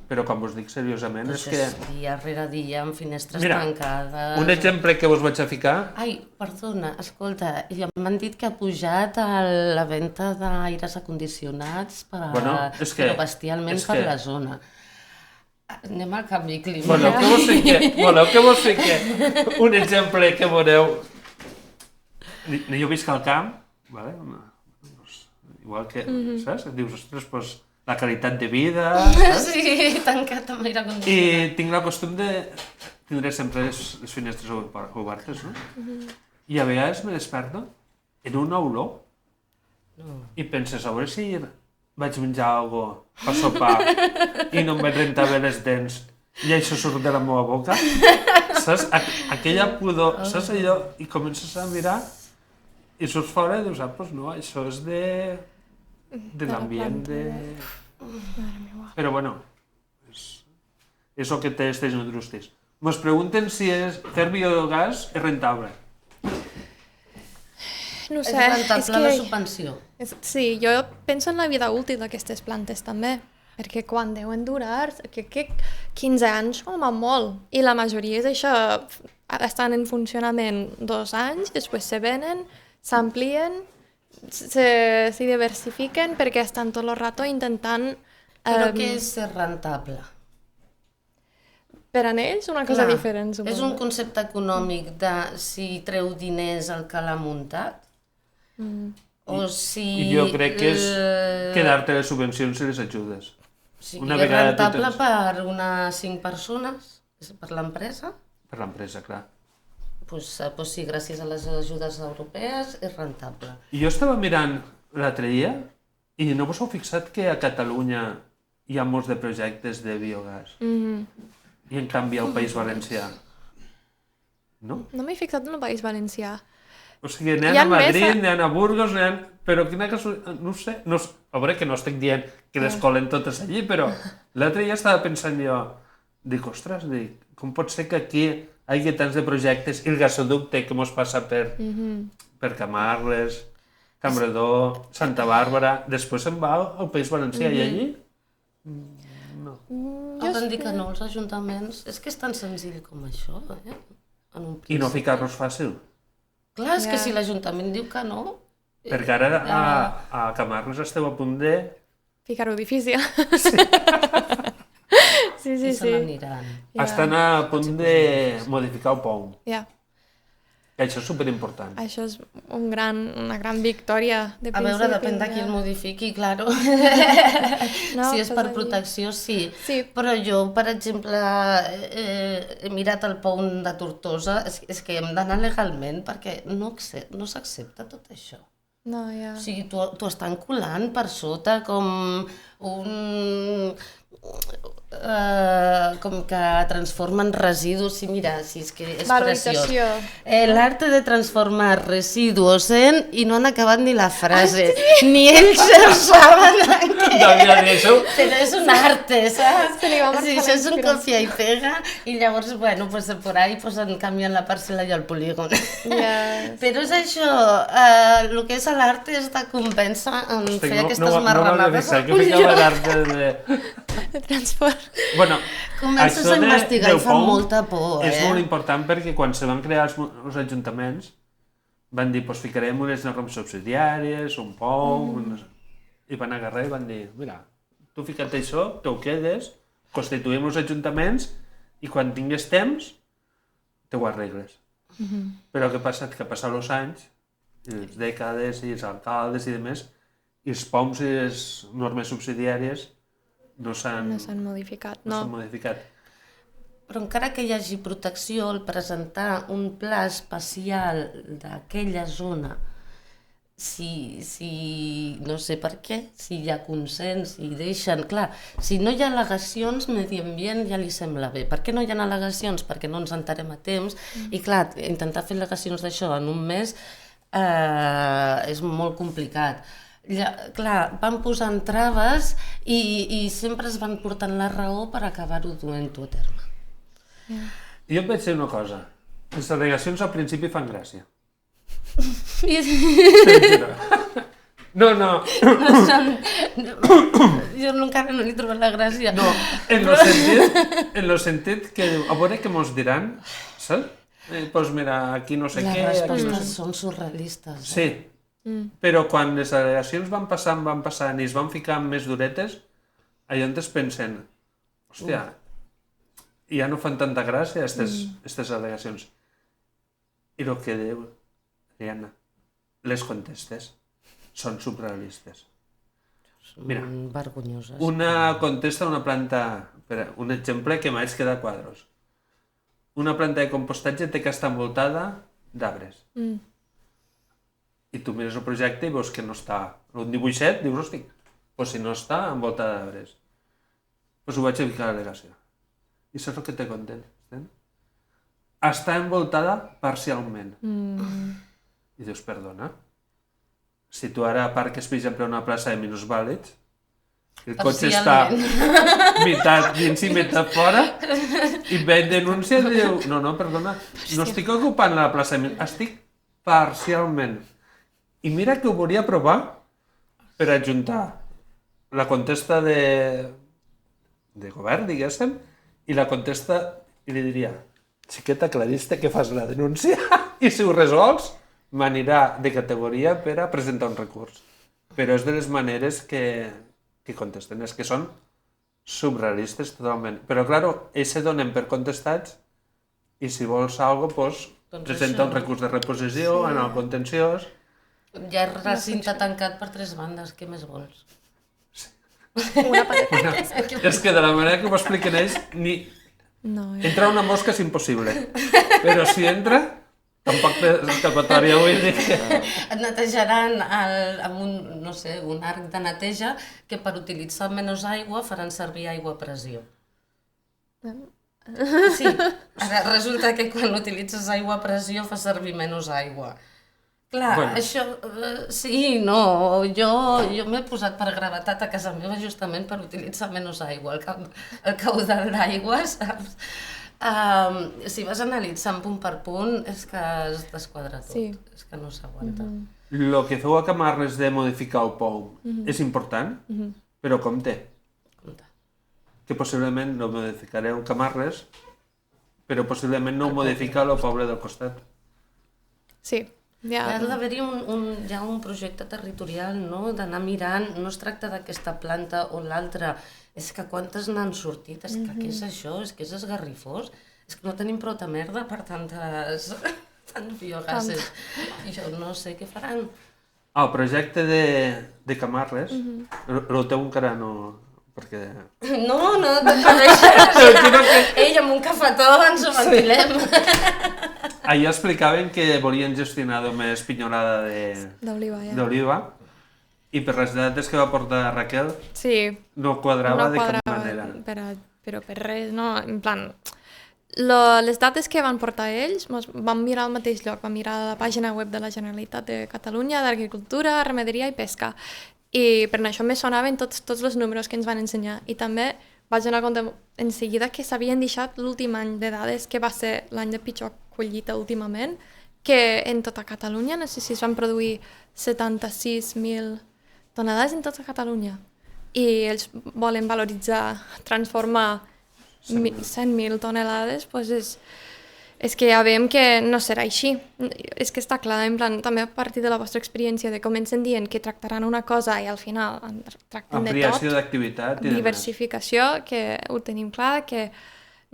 Però quan vos dic seriosament és que... És dia rere dia, amb finestres Mira, tancades... un exemple que vos vaig a ficar... Ai, perdona, escolta, m'han dit que ha pujat la venda d'aires acondicionats però bestialment per la zona. Anem al canvi climàtic. Voleu que vos fique un exemple que veureu... Jo visc al camp, vale? Igual que, saps? Dius, ostres, pues, la qualitat de vida, saps? Sí, tancat amb aire condicionat. I tinc el costum de tindre sempre les finestres obertes, no? I a vegades me desperto en una olor i penses, a veure si vaig menjar alguna cosa per sopar i no em vaig rentar bé les dents i això surt de la meva boca. Saps? Aquella pudor, saps allò? I comences a mirar i surts fora i dius, pues no, això és de l'ambient de... Però bueno, és el que té aquestes indústries. Ens pregunten si fer biogàs és rentable. No sé, És rentable la subvenció. Sí, jo penso en la vida útil d'aquestes plantes també, perquè quan deuen durar, que 15 anys com a molt, i la majoria és això, estan en funcionament 2 anys, després se venen, s'amplien, se diversifiquen perquè estan tot el rato intentant... Però què és ser rentable? Per a ells una cosa diferent, suposo. És un concepte econòmic de si treu diners el que l'ha muntat? O si... I jo crec que és quedar-te les subvencions i les ajudes. Sí, Una és vegada tu rentable tens- per unes 5 persones, és per l'empresa. Per l'empresa, clar. Pues sí, gràcies a les ajudes europees és rentable. I jo estava mirant l'altre dia i no vos heu fixat que a Catalunya hi ha molts de projectes de biogàs i en canvi al País Valencià no? No m'he fixat en el País Valencià. O sigui, Hi n'hi ha a Madrid, més n'hi a Burgos, però quina casualitat, no ho sé, no, a veure que no estic dient que les colen totes allí, però l'altre dia estava pensant jo, dic, ostres, com pot ser que aquí hi hagi tants de projectes i el gasoducte que mos passa per Camarles, Campredó, Santa Bàrbara, després se'n va al País Valencià i allí? No. Hauran dit que no, els ajuntaments... És que és tan senzill com això, eh? En un I no principi. ficar-los fàcil, Clar, és que Ja. si l'Ajuntament diu que no... perquè ara a Camarles esteu a punt de... Ficar-ho difícil. Sí, sí, I sí. se n'aniran. Ja. Estan a punt de modificar el pont. Ja. Això és superimportant. Això és una gran victòria de A veure, principi, depèn de qui el modifiqui, claro. No, Si és per estàs allí. protecció, sí. Sí. Però jo, per exemple, he mirat el pont de Tortosa, és que hem d'anar legalment perquè no s'accepta tot això. No, ja. O sigui, t'ho estan colant per sota com un... com que transformen residus, sí, mira, sí, és que és preciós. Valorització. L'arte de transformar residuos en... I no han acabat ni la frase. Ni ells ho saben què Devia dir això. però és un arte, saps? Se li va marcar Sí, la això és un inspiració. copia y pega i llavors, bueno, pues por ahí pues, canvien la parcel·la i el polígon. Yes. Però és això, el que és l'arte és de convèncer en Hosti, fer aquestes no m'havia marranades fixat, al que ficava colló. l'arte de... De transport. Bueno, Comences això a investigar del i fa pont molta por, és eh? molt important perquè quan se van crear els ajuntaments van dir, pues ficarem unes normes subsidiàries, un pont, i van agarrar i van dir, mira, tu fica't això, te ho quedes, constituïm els ajuntaments i quan tingues temps te ho arregles. Però què passa? Que passat els anys, i les dècades i els alcaldes i demés, i els POMs i les normes subsidiàries no s'han No s'han modificat, no s'han no. modificat. Però encara que hi hagi protecció, el presentar un pla especial d'aquella zona, si no sé per què, si hi ha consens i deixen... Clar, si no hi ha al·legacions, Medi Ambient ja li sembla bé. Per què no hi ha al·legacions? Perquè no ens enterem a temps. I clar, intentar fer al·legacions d'això en un mes és molt complicat. Clar, van posant traves i sempre es van portant la raó per acabar-ho duent-ho a terme. Jo et vaig dir una cosa. Les al·legacions al principi fan gràcia. No. Jo encara no li he trobat la gràcia. No, en el sentit que, a veure què mos diran, saps? Doncs mira, aquí no sé Les què... aquí no respostes sé... són surrealistes. Sí, però quan les al·legacions van passant i es van ficar més duretes, allà on es pensen, hòstia, ja no fan tanta gràcia aquestes al·legacions. I el que diu, Ariadna, les contestes són surrealistes. Mira, Vergonyoses. una contesta una planta, un exemple que m'haig quedar quadros. Una planta de compostatge té que estar envoltada d'arbres. I tu mires el projecte i veus que no està. Un dibuixet, dius, hosti, doncs si no està envoltada d'arbres. Doncs ho vaig a ficar a l'al·legació. I saps el que te content? Està envoltada parcialment. I dius, perdona, si tu ara aparques, per exemple, a una plaça de minusvàlids, el cotxe està meitat dins i meitat fora, i ve i denuncia i diu, no, perdona, no estic ocupant la plaça de minusvàlids, estic parcialment. I mira que ho volia provar per ajuntar la contesta de govern, diguéssim, i la contesta, i li diria, xiqueta, aclariste que fas la denúncia i si ho resols m'anirà de categoria per a presentar un recurs. Però és de les maneres que contesten, és que són surrealistes totalment. Però, clar, ells se donen per contestats i si vols alguna cosa, doncs presenta un recurs de reposició, en el contenciós. Ja és recinte tancat per 3 bandes, què més vols? Una patata. És que de la manera que ho expliquen ells, No, entrar una mosca és impossible. Però si entra, tampoc t'escapatòria, vull dir que... Et netejaran amb un, no sé, un arc de neteja que per utilitzar menys aigua faran servir aigua a pressió. Sí, ara resulta que quan utilitzes aigua a pressió fa servir menys aigua. Clar, Bueno. això, sí, no, jo m'he posat per gravetat a casa meva justament per utilitzar menys aigua, el caudal d'aigua, saps? Si vas analitzant punt per punt és que es desquadra tot, Sí. és que no s'aguanta. Lo que feu a Camarles de modificar el pou és important, però compte, Compte. que possiblement no modificareu Camarles, però possiblement no ho modifica el poble del costat. Sí, Ha d'haver-hi ja un projecte territorial, no? D'anar mirant, no es tracta d'aquesta planta o l'altra, és que quantes n'han sortit, és que què és això, és que és esgarrifós, és que no tenim prou de merda per tants biogases. I jo no sé què faran. El projecte de Camarles, el teu encara no... perquè... No, per això. Ell, amb un cafetó ens ho ventilem. Ahir explicaven que volien gestionar només pinyolada d'oliva, ja. d'oliva i per les dates que va portar Raquel Sí, no quadrava no de cap quadrava, manera. però per res, no? En plan, les dates que van portar ells, vam mirar al mateix lloc, vam mirar la pàgina web de la Generalitat de Catalunya, d'Agricultura, Ramaderia i Pesca. I per això me sonaven tots els números que ens van ensenyar. I també vaig donar compte en seguida que s'havien deixat l'últim any de dades, que va ser l'any de pitjor collita últimament, que en tota Catalunya, no sé si es van produir 76.000 tonelades en tota Catalunya. I ells volen valoritzar, transformar 100.000 tonelades, doncs és que ja veiem que no serà així. És que està clar, en plan, també a partir de la vostra experiència, de comencen dient que tractaran una cosa i al final tracten de tot. Ampliació d'activitat i Diversificació, que ho tenim clar, que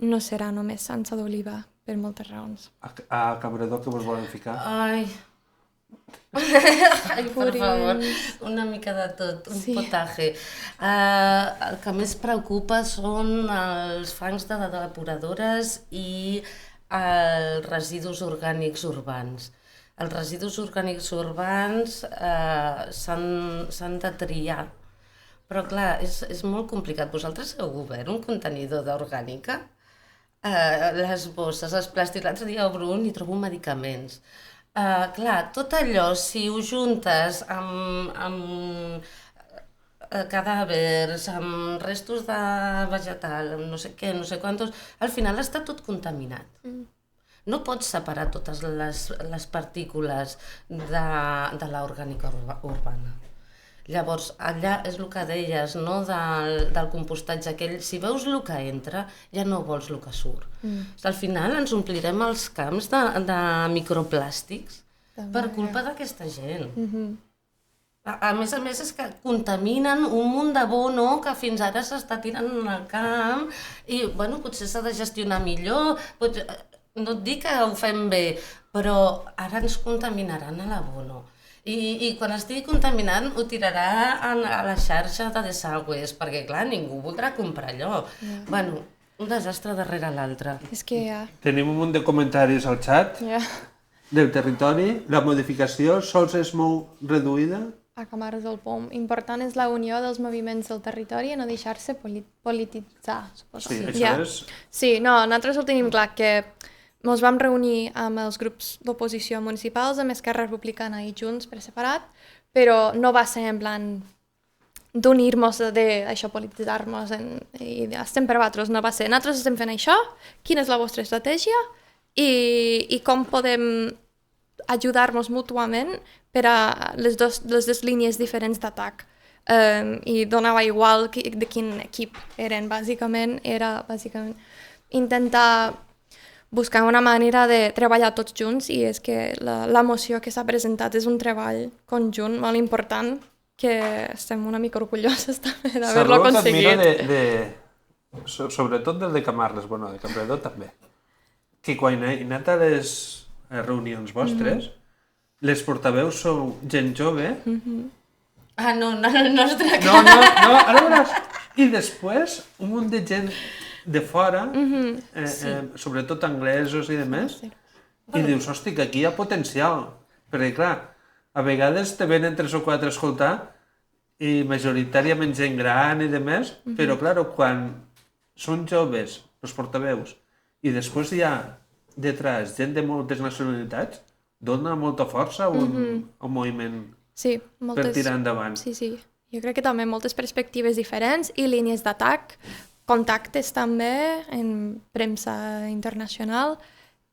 no serà només salsa d'oliva, per moltes raons. A Cabredor que vos volen ficar? Ai, per favor, una mica de tot, un potaje. El que més preocupa són els fangs de depuradores i els residus orgànics urbans. Els residus orgànics urbans s'han de triar, però clar, és molt complicat. Vosaltres heu obert un contenidor d'orgànica? Les bosses, els plàstics, l'altre dia obro un i trobo medicaments. Clar, tot allò, si ho juntes amb cadàvers, amb restos de vegetal, amb no sé què, no sé quantos, al final està tot contaminat. No pots separar totes les partícules de l'orgànica urbana. Llavors, allà és el que deies, no? del compostatge aquell, si veus el que entra, ja no vols el que surt. Al final ens omplirem els camps de microplàstics per culpa d'aquesta gent. A més, és que contaminen un munt d'abono que fins ara s'està tirant al camp i, bueno, potser s'ha de gestionar millor, no et dic que ho fem bé, però ara ens contaminaran a l'abono. I quan estigui contaminant ho tirarà a la xarxa de desagües, perquè clar, ningú voldrà comprar allò. Bueno, un desastre darrere l'altre. És que ja... Tenim un munt de comentaris al xat del territori. La modificació sols és molt reduïda? A Camarles del POM. Important és la unió dels moviments del territori i no deixar-se polititzar, suposo. Sí, això és... Sí, no, nosaltres ho tenim clar, que ens vam reunir amb els grups d'oposició municipals, amb Esquerra Republicana i Junts per separat, però no va ser en plan d'unir-nos, d'això, polititzar-nos i estem per vosaltres, no va ser. Nosaltres estem fent això, quina és la vostra estratègia i com podem ajudar-nos mútuament per a les dues línies diferents d'atac. I donava igual de quin equip eren, bàsicament. Era intentar buscar una manera de treballar tots junts i és que la moció que s'ha presentat és un treball conjunt molt important que estem una mica orgulloses també d'haver-lo aconseguit. Sobretot del de Camarles, bueno, de Campredó també, que quan he anat a les reunions vostres, les portaveus sou gent jove Ah, no, el nostre No, ara veuràs. I després, un munt de gent de fora, sobretot anglesos i demés, i dius, hosti, que aquí hi ha potencial. Perquè, clar, a vegades te venen 3 o 4 a escoltar i majoritàriament gent gran i demés, però, clar, quan són joves, els portaveus, i després hi ha detrás gent de moltes nacionalitats, dona molta força a un moviment Sí, per tirar endavant. Sí. Jo crec que també moltes perspectives diferents i línies d'atac, contactes també en premsa internacional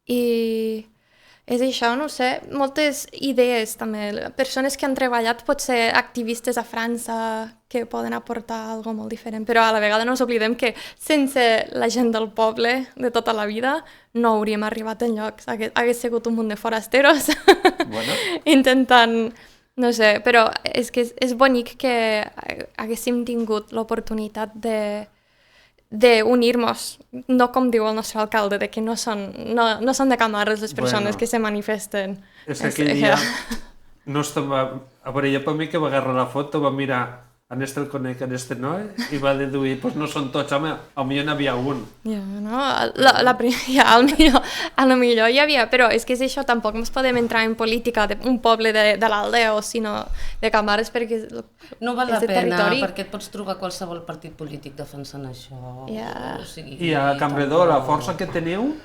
i és això, no sé, moltes idees també, persones que han treballat potser activistes a França que poden aportar alguna molt diferent, però a la vegada no ens oblidem que sense la gent del poble de tota la vida no hauríem arribat enlloc, hagués sigut un munt de forasteros intentant, no sé, però és que és bonic que haguéssim tingut l'oportunitat d'unir-nos, no com diu el nostre alcalde, de que no són de Camarles les persones que se manifesten. És que aquell dia no estava... A veure, jo per mi que va agarrar la foto, va mirar en este el conec, en este no, i va deduir, doncs no són tots, home, potser n'hi havia un. Ja, no? Al millor hi havia, però és que és això, tampoc ens podem entrar en política d'un poble de l'Aldea o sinó de Camarles perquè no val la és de pena, territori. perquè et pots trobar qualsevol partit polític defensant això. Yeah. O sigui, I a Campredó la força que teniu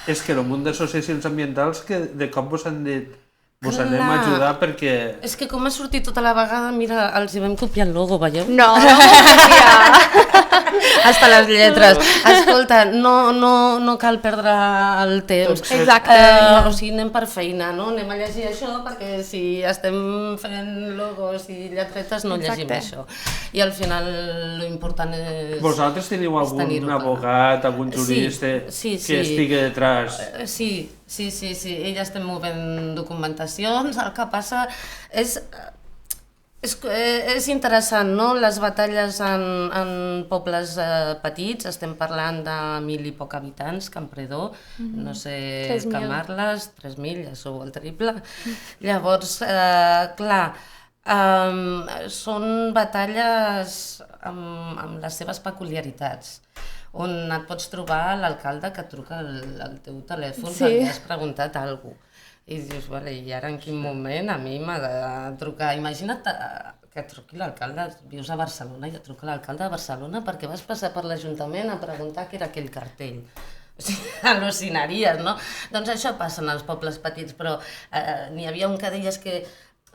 és que el munt d'associacions ambientals que de cop vos han dit vos anem a ajudar perquè... És que com ha sortit tota la vegada, mira, els hi vam copiar el logo, veieu? No, Hasta les lletres. Escolta, no cal perdre el temps. Exacte. O sigui, anem per feina, no? Anem a llegir això perquè si estem fent logos i lletretes no llegim això. I al final l'important és... Vosaltres teniu algun abogat, algun jurista que estigui detrás? Sí, ella estem movent documentacions, el que passa és interessant, no? Les batalles en pobles petits, estem parlant de 1.000 i poc habitants, Campredó, no sé, Camarles, 3.000, ja sou el triple. Llavors, clar, són batalles amb les seves peculiaritats, on et pots trobar l'alcalde que et truca al teu telèfon perquè has preguntat alguna cosa. I dius, vale, i ara en quin moment a mi m'ha de trucar? Imagina't que truqui l'alcalde, vius a Barcelona i et truca l'alcalde de Barcelona perquè vas passar per l'Ajuntament a preguntar què era aquell cartell. O sigui, al·lucinaries, no? Doncs això passa en els pobles petits, però n'hi havia un que deies que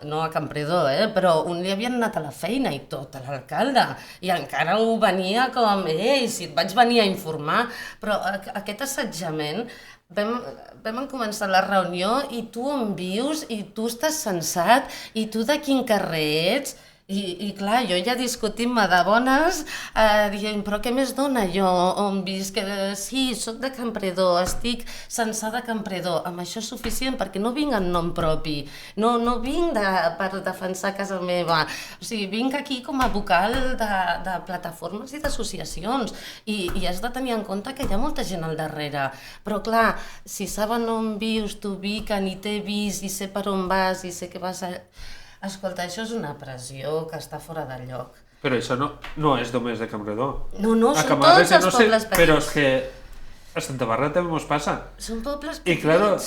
no a Campredó, però un li havien anat a la feina i tot, a l'alcalde, i encara ho venia com, si et vaig venir a informar, però aquest assetjament, vam començar la reunió i tu on vius, i tu estàs censat, i tu de quin carrer ets, i clar, jo ja discutint-me de bones, dient, però què més dona jo on visc? Sí, soc de Campredó, estic censada a Campredó, amb això és suficient perquè no vinc en nom propi, no vinc per defensar casa meva, o sigui, vinc aquí com a vocal de plataformes i d'associacions i has de tenir en compte que hi ha molta gent al darrere, però clar, si saben on vius, t'ubiquen i t'he vist i sé per on vas i sé que vas a... Escolta, això és una pressió que està fora de lloc. Però això no és només de Campredó. No, són tots els pobles petits. Però és que a Santa Bàrbara també mos passa. Són pobles petits. I claro,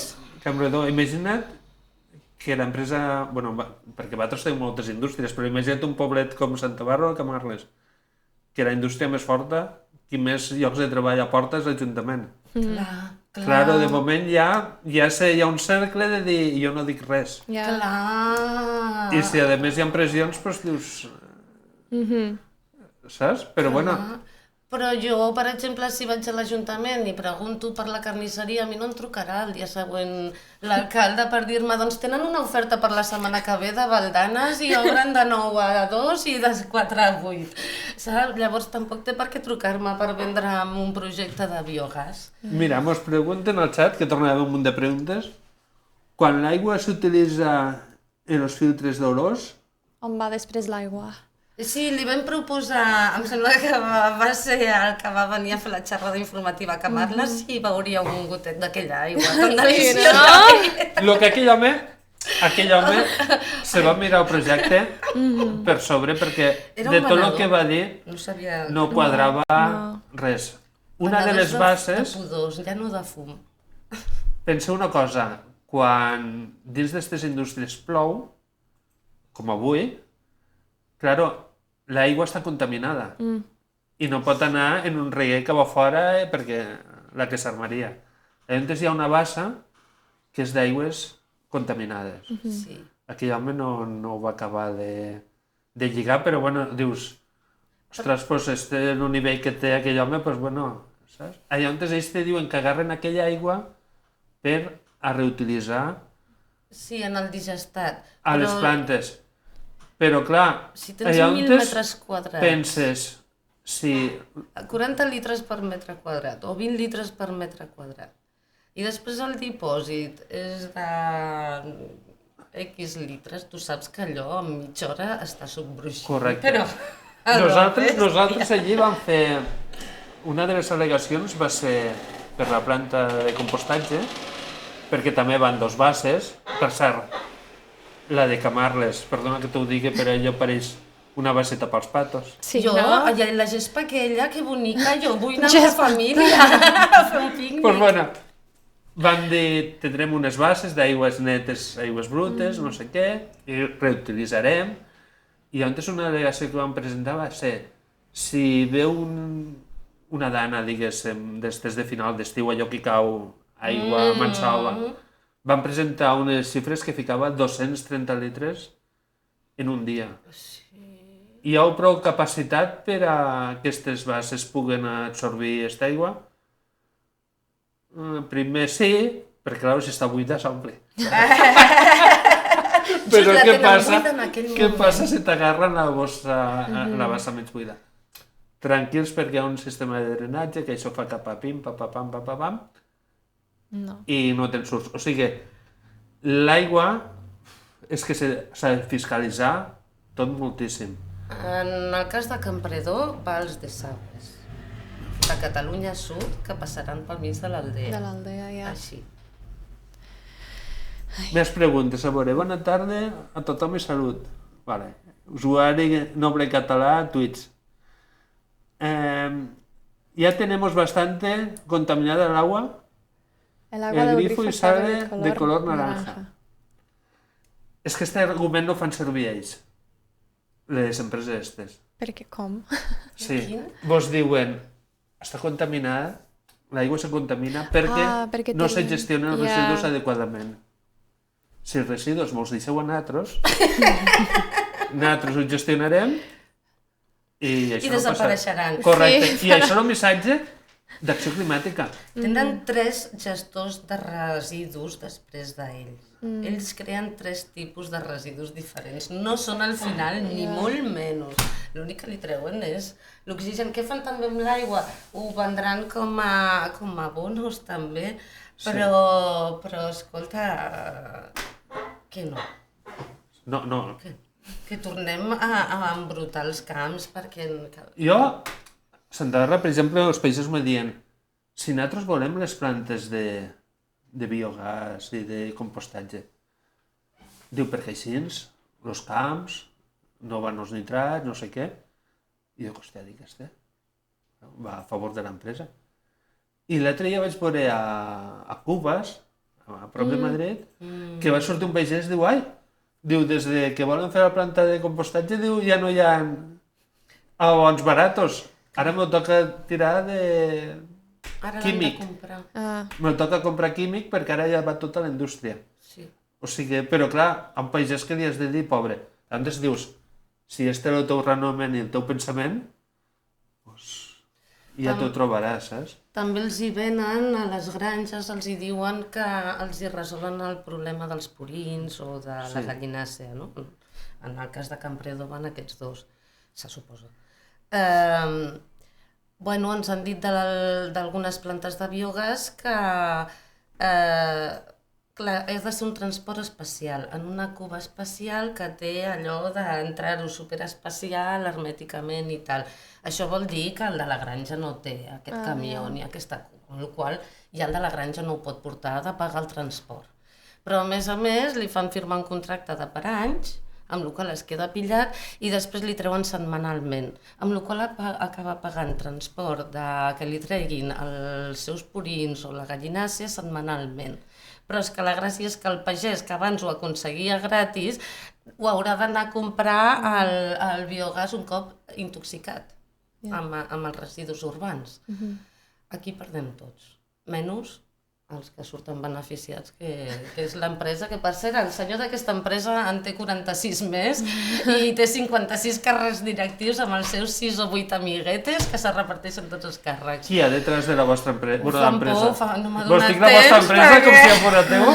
Campredó, imagina't que l'empresa... Bueno, perquè vosaltres teniu moltes indústries, però imagina't un poblet com Santa Bàrbara o Camarles, que la indústria més forta, qui més llocs de treball aporta és l'Ajuntament. Claro, de moment hi ha un cercle de dir jo no dic res. Clar. I si a més hi ha pressions, doncs dius... Saps? Però bueno... Però jo, per exemple, si vaig a l'Ajuntament i pregunto per la carnisseria, a mi no em trucarà el dia següent l'alcalde per dir-me doncs tenen una oferta per la setmana que ve de baldanes i obren de 9 a 2 i de 4 a 8. Saps? Llavors tampoc té per què trucar-me per vendre'm un projecte de biogàs. Mira, mos pregunten al xat, que torna a haver un munt de preguntes. Quan l'aigua s'utilitza en els filtres d'olors... On va després l'aigua? Sí, li vam proposar, em sembla que va ser el que va venir a fer la xerrada informativa a Camarles i veuria un gotet d'aquella aigua tan deliciosa. Lo que aquell home aquell home se va mirar el projecte per sobre perquè Era un de tot el venedor. que va dir No sabia... no quadrava res. Una de les bases, De pudors, ja no de fum. pensa una cosa, quan dins d'aquestes indústries plou, com avui, claro, l'aigua està contaminada i no pot anar en un reguer que va fora perquè la que s'armaria. Llavors hi ha una bassa que és d'aigües contaminades. Sí. Aquell home no ho va acabar de lligar, però bueno, dius, ostres, pues este el nivell que té aquell home, pues bueno, saps? Allà on ells te diuen que agarren aquella aigua per a reutilitzar Sí, en el digestat. a les plantes. Però clar, Si tens allà 1.000 on metres quadrats, penses, si 40 litres per metre quadrat o 20 litres per metre quadrat, i després el dipòsit és de X litres, tu saps que allò en mitja hora està subbrugit. Correcte. Però... Nosaltres allí vam fer... Una de les al·legacions va ser per la planta de compostatge, perquè també van dos bases. Per cert, la de Camarles, perdona que t'ho digui, però allò pareix una baseta pels patos. Sí, Jo, no? allà la gespa aquella, que bonica, jo vull anar amb la família a fer un pícnic. Pues bueno, vam dir, tindrem unes bases d'aigües netes, aigües brutes, no sé què, i reutilitzarem. I antes una al·legació que vam presentar va ser, si veu una dana, diguéssim, d'estes de final d'estiu, allò que cau aigua, mansalva, vam presentar unes xifres que ficava 230 litres en un dia. Hi ha prou capacitat per a que aquestes bases puguen absorbir aquesta aigua? Primer sí, perquè clar, si està buida s'omple. Però la què tenen passa? buida en aquell Què moment. passa si t'agarren la bassa mig buida? Tranquils perquè hi ha un sistema de drenatge que això fa cap a pim, pa, pa, pam, pa, pa, pam, No. i no te'n surts. O sigui, l'aigua és que s'ha de fiscalitzar tot moltíssim. En el cas de Campredó, va als desagües de Catalunya Sud, que passaran pel mig de De l'aldea. l'aldea, ja. Així. Més preguntes, a veure. Bona tarda a tothom i salut. Vale. Usuari noble català, tuits. Ya tenemos bastante contaminada el agua. El agua El del grifo y sale de color naranja. És que aquest argument no fan servir ells, les empreses estes. Perquè com? Sí, Quin? vos diuen, està contaminada, l'aigua se contamina perquè, perquè no se tenim- gestionen els ja. residus adequadament. Si els residus mos deixeu a nosaltres, nosaltres ho gestionarem i això I no passarà. desapareixeran. Correcte, Sí. i això és el missatge d'acció climàtica. Tenen 3 gestors de residus després d'ells. Ells creen 3 tipus de residus diferents. No són al final ni molt menys. L'únic que li treuen és l'oxigen. Què fan també amb l'aigua? Ho vendran com a bonus també, però escolta, que no. No. Que tornem a embrutar els camps perquè... Jo, a Santander, per exemple, els països me diuen si nosaltres volem les plantes de biogàs i de compostatge. Diu, perquè així els camps no van els nitrats, no sé què. I dic, hòstia, dic, va a favor de l'empresa. I l'altre dia vaig veure a Cubas, a prop de Madrid, que va sortir un pagès i diu, ai, diu, des de que volen fer la planta de compostatge, diu, ja no hi ha bons baratos. Ara me toca tirar de Ara l'han de químic. comprar. Me toca comprar químic perquè ara ja va tota la indústria. Sí. O sigui, però clar, a un pagès que li has de dir pobre. Llavors dius, si este és el teu raonament i el teu pensament, doncs ja t'ho trobaràs, saps? També els hi venen a les granges, els hi diuen que els hi resolen el problema dels purins o de la gallinàcia, no? En el cas de Campredó van aquests dos, se suposa. Bueno, ens han dit d'algunes plantes de biogàs que clar, és de ser un transport especial, en una cuba especial que té allò d'entrar-ho superespecial, hermèticament i tal. Això vol dir que el de la granja no té aquest camió ni aquesta cuba, amb la qual cosa ja el de la granja no ho pot portar, ha de pagar el transport. Però, a més, li fan firmar un contracte de per anys, amb el qual es queda pillat i després li treuen setmanalment, amb el qual acaba pagant transport que li treguin els seus purins o la gallinàcia setmanalment. Però és que la gràcia és que el pagès, que abans ho aconseguia gratis, ho haurà d'anar a comprar el biogàs un cop intoxicat amb els residus urbans. Aquí perdem tots, menys els que surten beneficiats, que és l'empresa, que per cert, el senyor d'aquesta empresa en té 46 més i té 56 càrrecs directius amb els seus 6 o 8 amiguetes que se reparteixen tots els càrrecs. Qui hi ha detrás de la vostra empresa? Ho fan por, no m'ha Vos donat dic la vostra temps, empresa com si perquè... fora teu?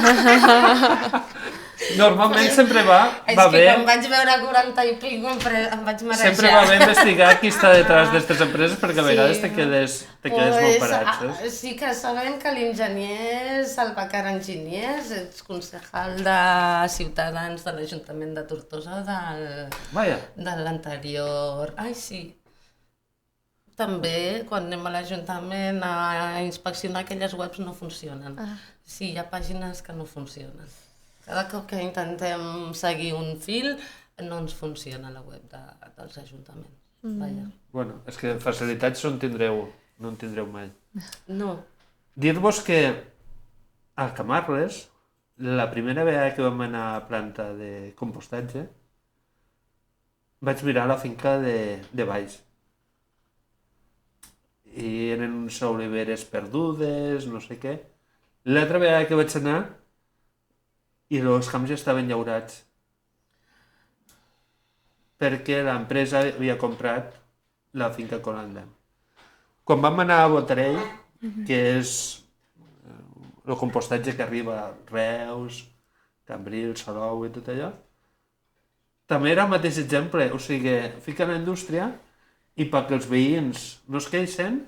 Normalment sempre va És que bé... quan vaig veure 40 i pico em vaig marejar. Sempre va bé investigar qui està detrás d'aquestes empreses perquè a vegades te quedes molt parat. Sí que sabem que l'enginyer és el Bacar Enginyers, ets concejal de Ciutadans de l'Ajuntament de Tortosa de l'anterior... Ai, sí. També, quan anem a l'Ajuntament a inspeccionar aquelles webs no funcionen. Sí, hi ha pàgines que no funcionen. Cada cop que intentem seguir un fil no ens funciona la web dels ajuntaments. Bueno, és que facilitats no en tindreu mai. No. Dir-vos que a Camarles, la primera vegada que vam anar a planta de compostatge, vaig mirar la finca de Valls. I eren unes oliveres perdudes, no sé què. L'altra vegada que vaig anar, i els camps ja estaven llaurats perquè l'empresa havia comprat la finca Colanda. Quan vam anar a Botarell, que és el compostatge que arriba a Reus, Cambrils, Salou i tot allò, també era el mateix exemple, o sigui, fiquen la indústria i perquè els veïns no es queixen,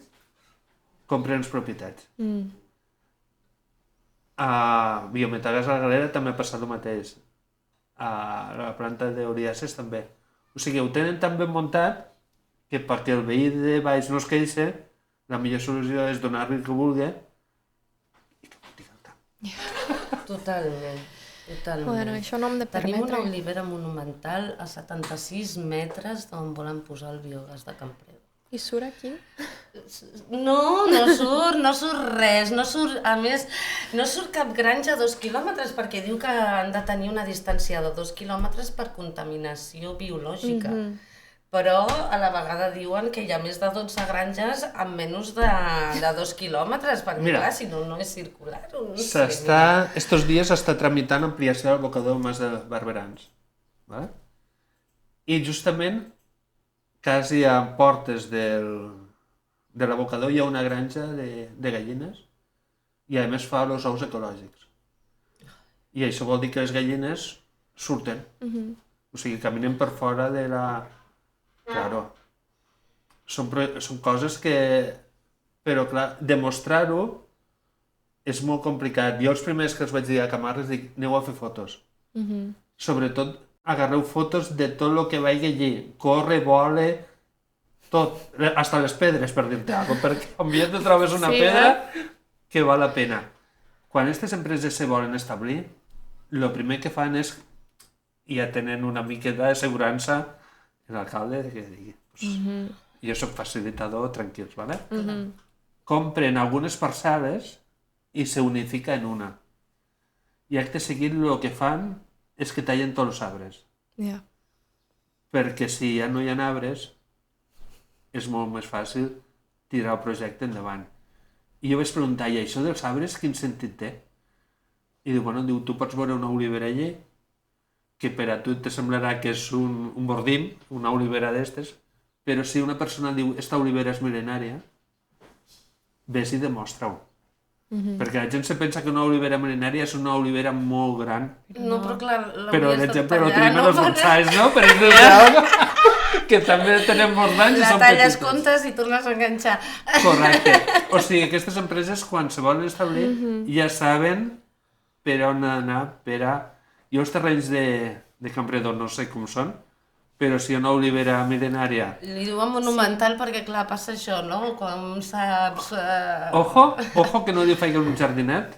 compren les propietats. A Biometagàs a la Galera també ha passat el mateix. A la planta d'Oriases també. O sigui, ho tenen tan ben muntat que perquè el veí de baix no es queixa, la millor solució és donar-li el que vulgui i que munti el camp. Totalment. Bueno, això no hem de permetre. Tenim una olivera monumental a 76 metres d'on volen posar el biogàs de Campredó. I surt aquí? No surt res, a més, no surt cap granja a 2 quilòmetres perquè diu que han de tenir una distància de 2 quilòmetres per contaminació biològica. Però a la vegada diuen que hi ha més de 12 granges amb menys de 2 quilòmetres, perquè clar, si no, no és circular. Estos dies s'està tramitant ampliació del abocador Mas de Barberans. I justament quasi a portes de l'abocador hi ha una granja de gallines i a més fa els ous ecològics. I això vol dir que les gallines surten. O sigui, caminen per fora de la... Claro. Són coses que... Però clar, demostrar-ho és molt complicat. Jo els primers que els vaig dir a Camarles dic, aneu a fer fotos. Sobretot agarreu fotos de tot el que vagi allí. Corre, vola, tot. Hasta les pedres, per dir-te alguna cosa, perquè potser te trobes una pedra que val la pena. Quan aquestes empreses se volen establir, el primer que fan és, ja tenen una miqueta d'assegurança, l'alcalde que digui, jo soc facilitador, tranquils, ¿vale? Compren algunes parcel·les i se unifica en una. I acte seguit el que fan és que tallen tots els arbres. Perquè si ja no hi ha arbres, és molt més fàcil tirar el projecte endavant. I jo vaig preguntar, i això dels arbres quin sentit té? I diu, tu pots veure una olivera allí, que per a tu te semblarà que és un bordim, una olivera d'estes, però si una persona diu, esta olivera és mil·lenària, ves i demostra-ho. Perquè la gent se pensa que una olivera mil·lenària és una olivera molt gran. No, però clar, però l'exemple lo tenim en els bonsais, no? Per exemple, que també tenen molts anys i són petites. La talles, comptes i tornes a enganxar. Correcte. O sigui, aquestes empreses, quan se volen establir, ja saben per on anar, Jo els terrenys de Campredó no sé com són, però si hi ha una olivera mil·lenària... Li diuen monumental perquè, clar, passa això, no? Quan saps... Ojo que no li faig un jardinet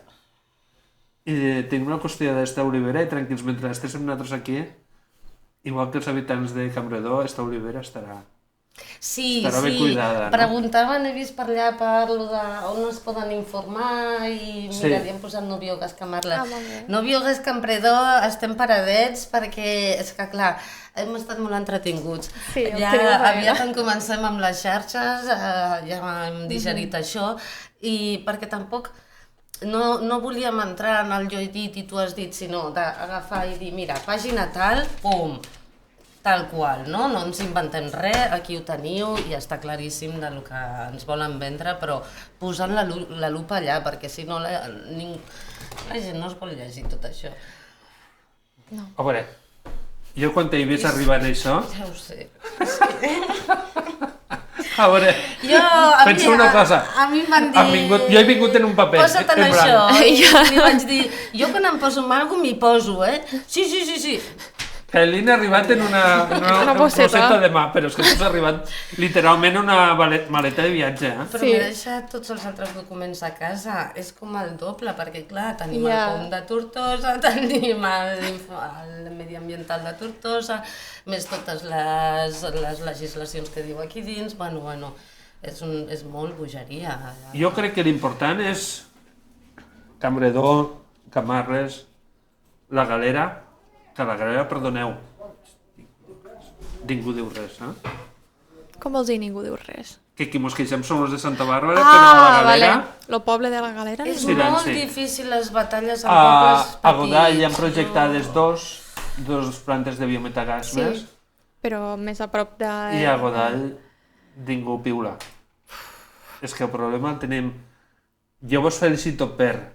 I tinc una qüestió d'esta olivera i tranquils, mentre estéssim nosaltres aquí, igual que els habitants de Campredó, esta olivera estarà... Sí, Estarà ben cuidada, no? Preguntaven, he vist per allà per lo de on es poden informar i Sí. mira, li hem posat no biogas Camarles. molt bé. No biogas Campredó, estem paradets perquè és que clar, hem estat molt entretinguts. Sí, ho ja teniu a veure. aviat en comencem amb les xarxes, ja hem digerit això i perquè tampoc no volíem entrar en el jo he dit i tu has dit, sinó d'agafar i dir, mira, pàgina tal, pum, tal qual, no? No ens inventem res, aquí ho teniu i està claríssim del que ens volen vendre, però posant la lupa allà, perquè si no la gent no es vol llegir tot això. A veure, jo quan t'he vist arribant a això, Ja ho sé. a veure, pensa una cosa, A mi em van dir... jo he vingut en un paper, Posa't en en blanc. això. I li vaig dir, jo quan em poso en alguna m'hi poso, eh? Sí. Que l'Ina ha arribat en una bosseta de mà, però és que tu has arribat literalment en una maleta de viatge, eh? Però Sí. m'he deixat tots els altres documents a casa. És com el doble, perquè clar, tenim Ja. el POM de Tortosa, tenim el mediambiental de Tortosa, més totes les legislacions que diu aquí dins. Bueno, és molt bogeria. Jo crec que l'important és Campredó, Camarles, la Galera, que la Galera, perdoneu, ningú diu res, eh? Com vols dir ningú diu res? Que qui mos queixem som els de Santa Bàrbara, però a la Galera... Lo poble de la Galera? És Sí, molt sí. difícil les batalles en pobles petits. A Godall hi han projectades dos plantes de biometagàs Sí, més, però més a prop de... i a Godall ningú piula. És que el problema el tenim... Jo vos felicito per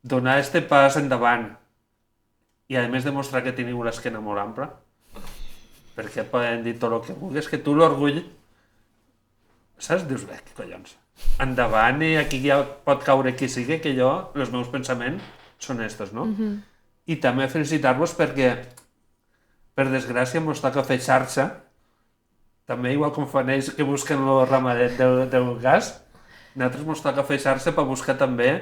donar este pas endavant i a més demostrar que teniu l'esquena molt ampla, perquè poden dir tot el que vulguis, que tu l'orgull, saps? Dius, bé, què collons, endavant i aquí ja pot caure qui sigui, que jo, els meus pensaments són estos, no? I també felicitar-vos perquè, per desgràcia, mos toca fer xarxa, també igual com fan ells que busquen el ramadet del gas, nosaltres mos toca fer xarxa per buscar també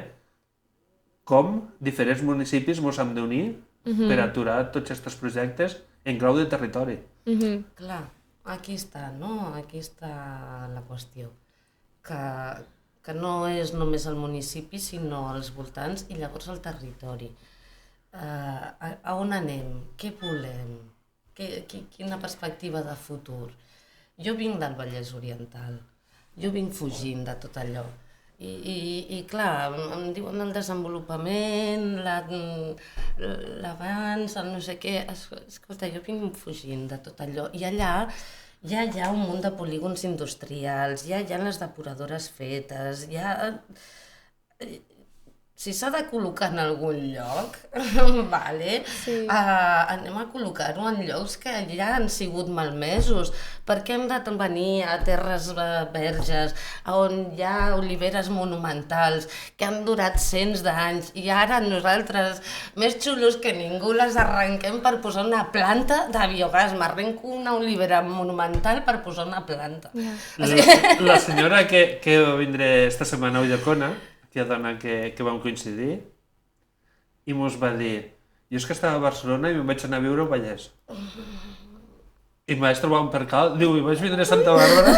com diferents municipis mos hem d'unir per aturar tots aquests projectes en clau de territori. Clar, aquí està, no? Aquí està la qüestió. Que no és només el municipi, sinó els voltants i llavors el territori. A on anem? Què volem? Quina perspectiva de futur? Jo vinc del Vallès Oriental, jo vinc fugint de tot allò. I clar, em diuen el desenvolupament, l'avanç, el no sé què... Escolta, jo vinc fugint de tot allò. I allà ja hi ha un munt de polígons industrials, ja hi ha les depuradores fetes, si s'ha de col·locar en algun lloc, vale, anem a col·locar-ho en llocs que ja han sigut malmesos. Per què hem de venir a terres verges, on hi ha oliveres monumentals que han durat cents d'anys i ara nosaltres, més xulos que ningú, les arrenquem per posar una planta de biogàs? M'arrenco una olivera monumental per posar una planta. La senyora que va vindre esta setmana a Ulldecona, que dona que vam coincidir, i mos va dir, jo és que estava a Barcelona i me'n vaig anar a viure al Vallès. I em vaig trobar un percal, diu, i vaig vindre a Santa Bàrbara,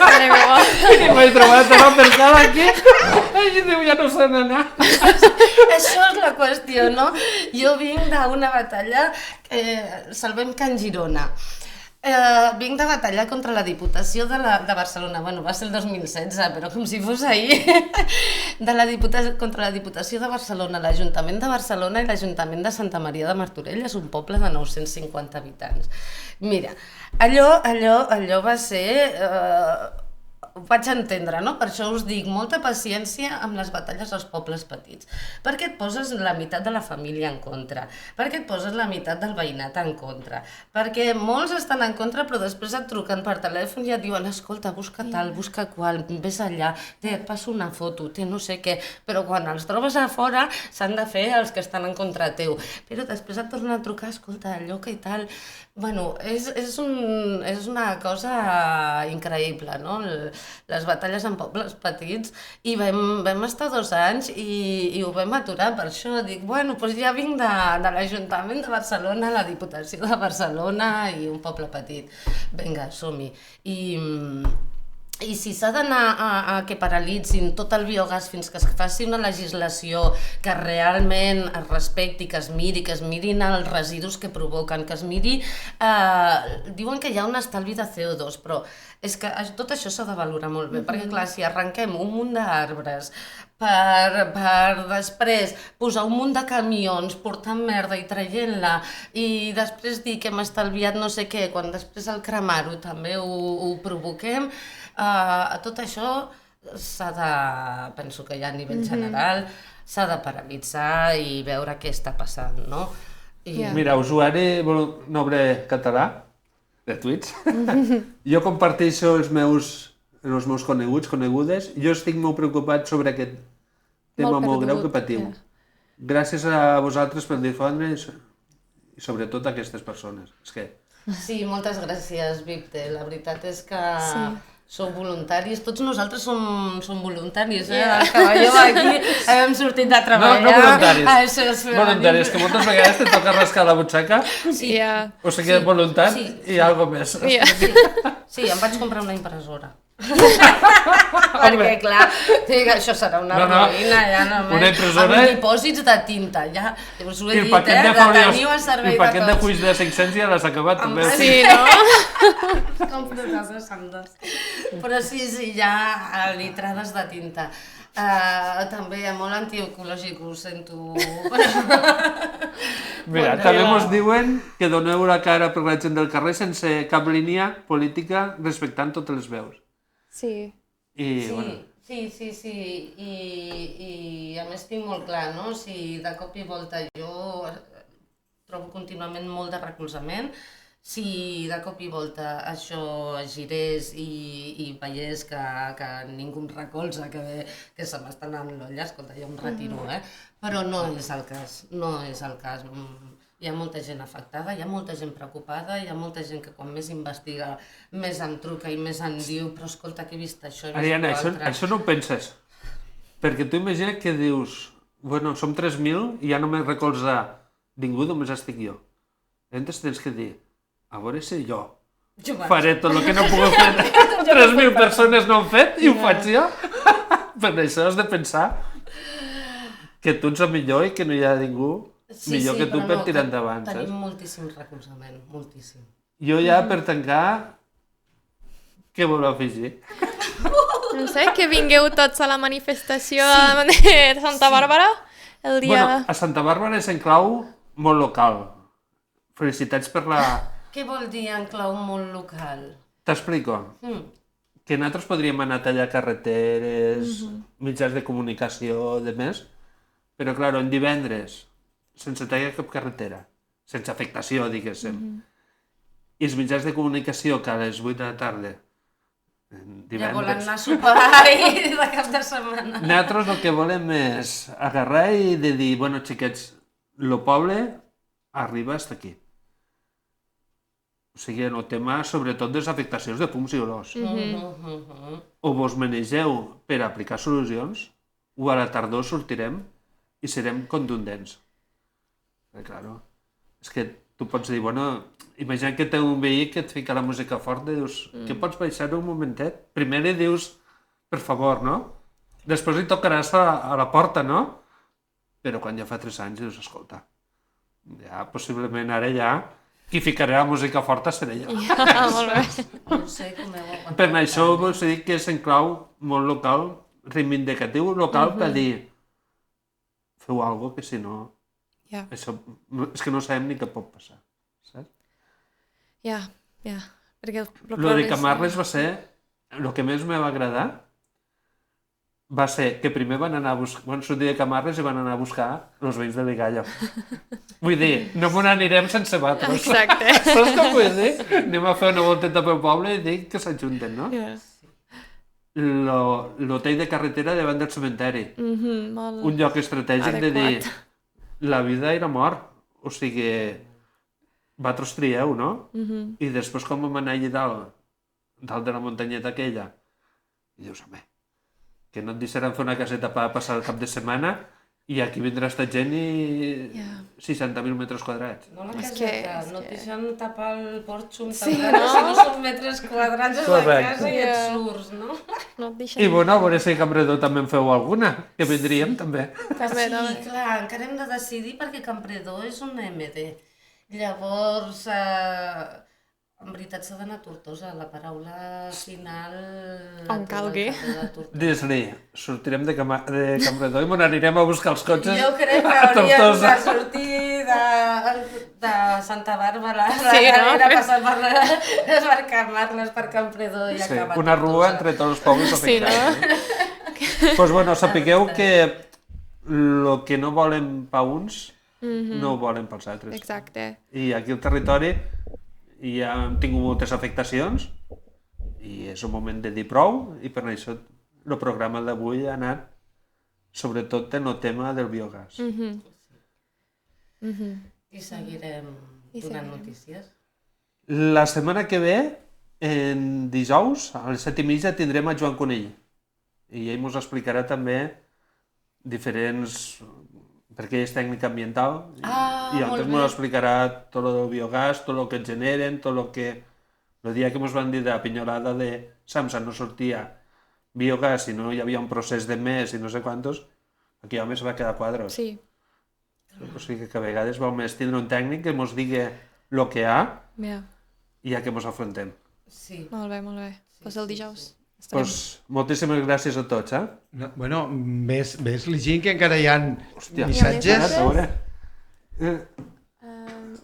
Mare meva. i vaig trobar un percal aquí, i diu, ja no sé on anar. Això és la qüestió, no? Jo vinc d'una batalla que salvem Can Girona. Vinc de batallar contra la Diputació de Barcelona, bueno, va ser el 2016, però com si fos ahir, contra la Diputació de Barcelona, l'Ajuntament de Barcelona i l'Ajuntament de Santa Maria de Martorell, és un poble de 950 habitants. Mira, allò va ser... Ho vaig entendre, no? Per això us dic, molta paciència amb les batalles als pobles petits. Perquè et poses la meitat de la família en contra, perquè et poses la meitat del veïnat en contra, perquè molts estan en contra però després et truquen per telèfon i et diuen, escolta, busca tal, busca qual, vés allà, et passo una foto, no sé què, però quan els trobes a fora s'han de fer els que estan en contra teu. Però després et tornen a trucar, escolta, allò que i tal... Bueno, és una cosa increïble, no? les batalles en pobles petits i vam estar 2 anys i ho vam aturar per això. Dic, bueno, doncs ja vinc de l'Ajuntament de Barcelona, la Diputació de Barcelona i un poble petit. Vinga, som-hi. I si s'ha d'anar a que paralitzin tot el biogàs fins que es faci una legislació que realment es respecti, que es mirin els residus que provoquen, que es miri... Diuen que hi ha un estalvi de CO2, però és que tot això s'ha de valorar molt bé, perquè clar, si arrenquem un munt d'arbres per després posar un munt de camions portant merda i traient-la i després dir que hem estalviat no sé què, quan després al cremar-ho també ho provoquem, tot això penso que ja a nivell general s'ha de paralitzar i veure què està passant, no? Mira, usuari nombre català de tuits, jo comparteixo els meus conegudes, jo estic molt preocupat sobre aquest tema molt greu que patiu. Gràcies a vosaltres per difondre i sobretot a aquestes persones. Sí, moltes gràcies, Vipte. La veritat és que sou voluntaris. Tots nosaltres som voluntaris, El Caballo aquí hem sortit de treballar. No voluntaris. Voluntaris, que moltes vegades te toca rascar la butxaca, o sigui, voluntat i alguna més. Sí, em vaig comprar una impressora. Perquè, clar, això serà una ruïna, ja només. Una impressora... Amb dipòsits de tinta, ja us ho he dit, de teniu el servei de tots. I el paquet de fulls de 500 ja l'has acabat, també. Sí, no? Compro coses santes. Però sí, ja litrades de tinta. També molt antiecològic, ho sento. Mira, també ens diuen que doneu la cara per la gent del carrer sense cap línia política respectant totes les veus. Sí. Sí. I a més tinc molt clar, no? Si de cop i volta jo trobo contínuament molt de recolzament, si de cop i volta això es girés i veiés que ningú em recolza, que se m'està anant l'olla, escolta, jo em retiro, però no és el cas, Hi ha molta gent afectada, hi ha molta gent preocupada, hi ha molta gent que quan més investiga, més em truca i més em diu però escolta, que he vist això, he vist Ariana, l'altre. això no ho penses, perquè tu imagina que dius, bueno, som 3.000 i ja no me recolza ningú, només estic jo. Llavors tens que dir, a veure si jo faré tot el que no puc fer. 3.000 persones no han fet i ho faig jo. Per això has de pensar que tu ets el millor i que no hi ha ningú millor que tu per tirar endavant, saps? Tenim moltíssim recolzament, moltíssim. Jo ja, per tancar, què voleu afegir? No sé, que vingueu tots a la manifestació de Santa Bàrbara el dia... Bueno, a Santa Bàrbara és en clau molt local. Felicitats per la... Què vol dir en clau molt local? T'explico. Que nosaltres podríem anar a tallar carreteres, mitjans de comunicació, de més, però, clar, en divendres, sense tallar cap carretera, sense afectació, diguéssim. I els mitjans de comunicació que a les 8 de la tarda, divendres... Ja volen anar a sopar i de cap de setmana. Nosaltres el que volem és agarrar i de dir, bueno, xiquets, el poble arriba fins aquí. O sigui, el tema, sobretot, de les afectacions de fums i olors. O vos manegeu per aplicar solucions, o a la tardor sortirem i serem contundents. Claro, és que tu pots dir, bueno, imagina que té un veí que et fica la música forta i dius, que pots baixar un momentet? Primer li dius, per favor, no? Després li tocaràs a la porta, no? Però quan ja fa 3 anys dius, escolta, ja possiblement ara ja, qui ficarà la música forta seré jo. Molt bé. No sé com heu aguantat. Per això vos dic que és en clau molt local, reivindicatiu local, per dir, feu alguna cosa que si no... Això, és que no sabem ni què pot passar, saps? Ja. Perquè Lo de Camarles va ser... El que més me va agradar va ser que primer van anar a buscar... Van sortir de Camarles i van anar a buscar els veïns de Ligallo. Vull dir, no m'ho n'anirem sense batros. Exacte. Saps què vull dir? Anem a fer una volteta pel poble i dir que s'ajunten, no? L'hotel de carretera davant del cementeri. Un lloc estratègic de dir... La vida era mort, o sigui, vosaltres trieu, no? I després com vam anar allà dalt de la muntanyeta aquella, I dius, home, que no et deixaran fer una caseta per passar el cap de setmana i aquí vindrà esta gent i 60.000 metres quadrats. No la És caseta, que- no et deixen tapar el porxo amb Sí, tancat, no? si no són metres quadrats a la Correcte. casa i et Ja. surts, no? No et deixen... I bueno, a veure si a Campredó també en feu alguna, que vindríem també. També, Sí, també. clar, encara hem de decidir perquè Campredó és un MD. Llavors, en veritat s'ha d'anar a Tortosa, la paraula final... On calgui. Dis-li, sortirem de Campredó i me n'anirem a buscar els cotxes Jo crec que a hauríem Tortosa. de sortir de Santa Bàrbara, Sí, no? passar per Camarles, per Campredó i Sí, acabar a una rua Tortosa. entre tots els pobles Sí, no? afectats. Pues bueno, sapigueu que el que no volen pa uns, no ho volen pels altres. Exacte. I aquí al territori ja hem tingut moltes afectacions i és un moment de dir prou i per això el programa d'avui ha anat sobretot en el tema del biogàs. I seguirem donant notícies. La setmana que ve, en dijous, a les 7:30, tindrem a Joan Conill i ell ens explicarà també diferents... perquè ell és tècnic ambiental i molt altres bé. ens explicarà tot el del biogàs, tot el que generen, tot el que... El dia que ens van dir de la pinyolada de Samsa no sortia biogàs i no hi havia un procés de més i no sé quantos, aquí home se va quedar quadros. Sí. O sigui que a vegades val més tindre un tècnic que ens digui el que hi ha Ja. i ja que ens afrontem. Sí. Molt bé, molt bé. Pues el dijous. Estarem. Pues, moltíssimes gràcies a tots, eh? No, bueno, ves llegint que encara hi ha Hòstia, missatges. Hi ha a veure.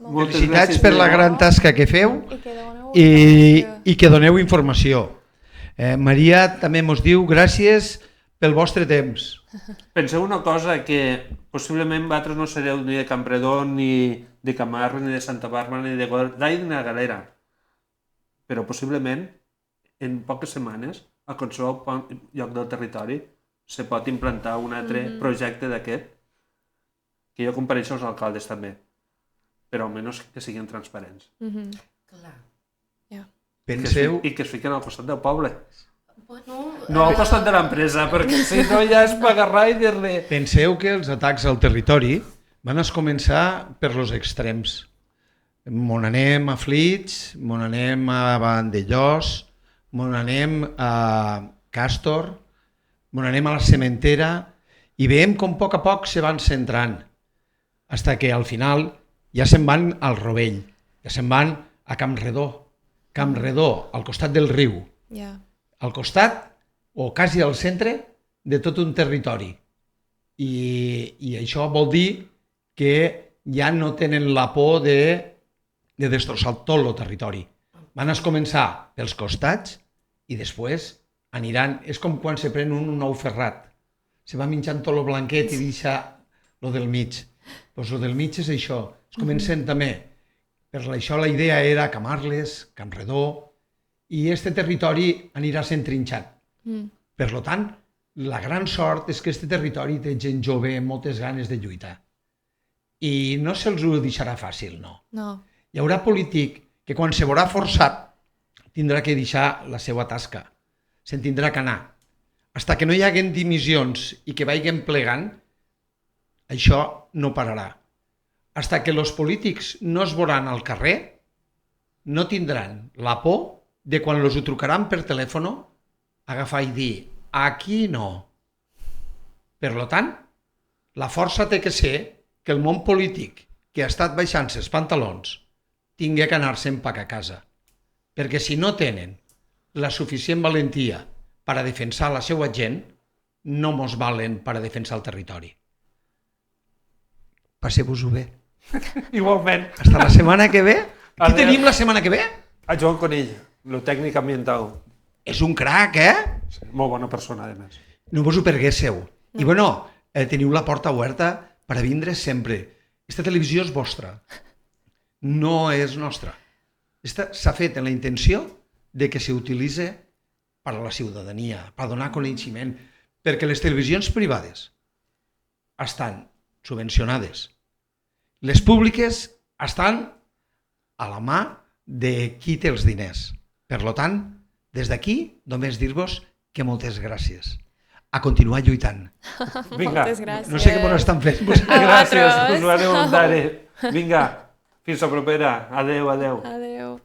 Moltes Felicitats gràcies, per la Diego. gran tasca que feu I que doneu i que doneu informació. Maria també ens diu gràcies pel vostre temps. Penseu una cosa, que possiblement vosaltres no sereu ni de Campredó, ni de Camarles, ni de Santa Bàrbara, ni de Godall, ni de Galera. Però possiblement, en poques setmanes, a qualsevol lloc del territori se pot implantar un altre projecte d'aquest, que jo compareixo als alcaldes també, però almenys que siguin transparents. Clar. Penseu, I que es fiquen al costat del poble. Bueno, No al costat de l'empresa, perquè si no ja és pagar i dir-li... penseu que els atacs al territori van a començar per los extrems. Mon anem a Flix, mon anem a Vandellós, mon anem a Càstor, mon anem a la Cementera i veiem com a poc se van centrant hasta que al final ja se'n van al Rovell, ja se'n van a Campredó, al costat del riu, Ja. al costat o quasi al centre de tot un territori. I això vol dir que ja no tenen la por de destrossar tot el territori. Van a començar pels costats i després aniran... És com quan se pren un nou ferrat. Se va menjant tot el blanquet i deixa lo del mig. Doncs lo del mig és això. Es comencen també. Per això la idea era Camarles, Campredó, i este territori anirà sent trinxat. Per tant, la gran sort és que este territori té gent jove amb moltes ganes de lluitar. I no se'ls ho deixarà fàcil, no. No. Hi haurà polític que quan se veurà forçat tindrà que deixar la seva tasca. Se'n tindrà que anar. Hasta que no hi haguen dimissions i que vagin plegant, això no pararà. Hasta que els polítics no es veuran al carrer, no tindran la por de quan els ho trucaran per telèfon agafar i dir aquí no. Per tant, la força té que ser que el món polític que ha estat baixant-se els pantalons tingui que anar-se'n a casa. Perquè si no tenen la suficient valentia per a defensar la seva gent, no mos valen per a defensar el territori. Passeu-vos-ho bé. Igualment. Hasta la setmana que ve. Qui Adéu. tenim la setmana que ve? A Joan Conill, el tècnic ambiental. És un crac, eh? Sí, molt bona persona, a més. No vos ho perguéssiu. I bueno, teniu la porta oberta per a vindre sempre. Esta televisió és vostra. No és nostra. Esta s'ha fet en la intenció de que s'utilitzi per a la ciutadania, per donar coneixement, perquè les televisions privades estan subvencionades. Les públiques estan a la mà de qui té els diners. Per tant, des d'aquí, només dir-vos que moltes gràcies. A continuar lluitant. Vinga, Moltes gràcies. No sé què mos estan fent. gràcies, vosaltres. usuari voluntari. Vinga, fins la propera. Adeu, adeu. Adeu.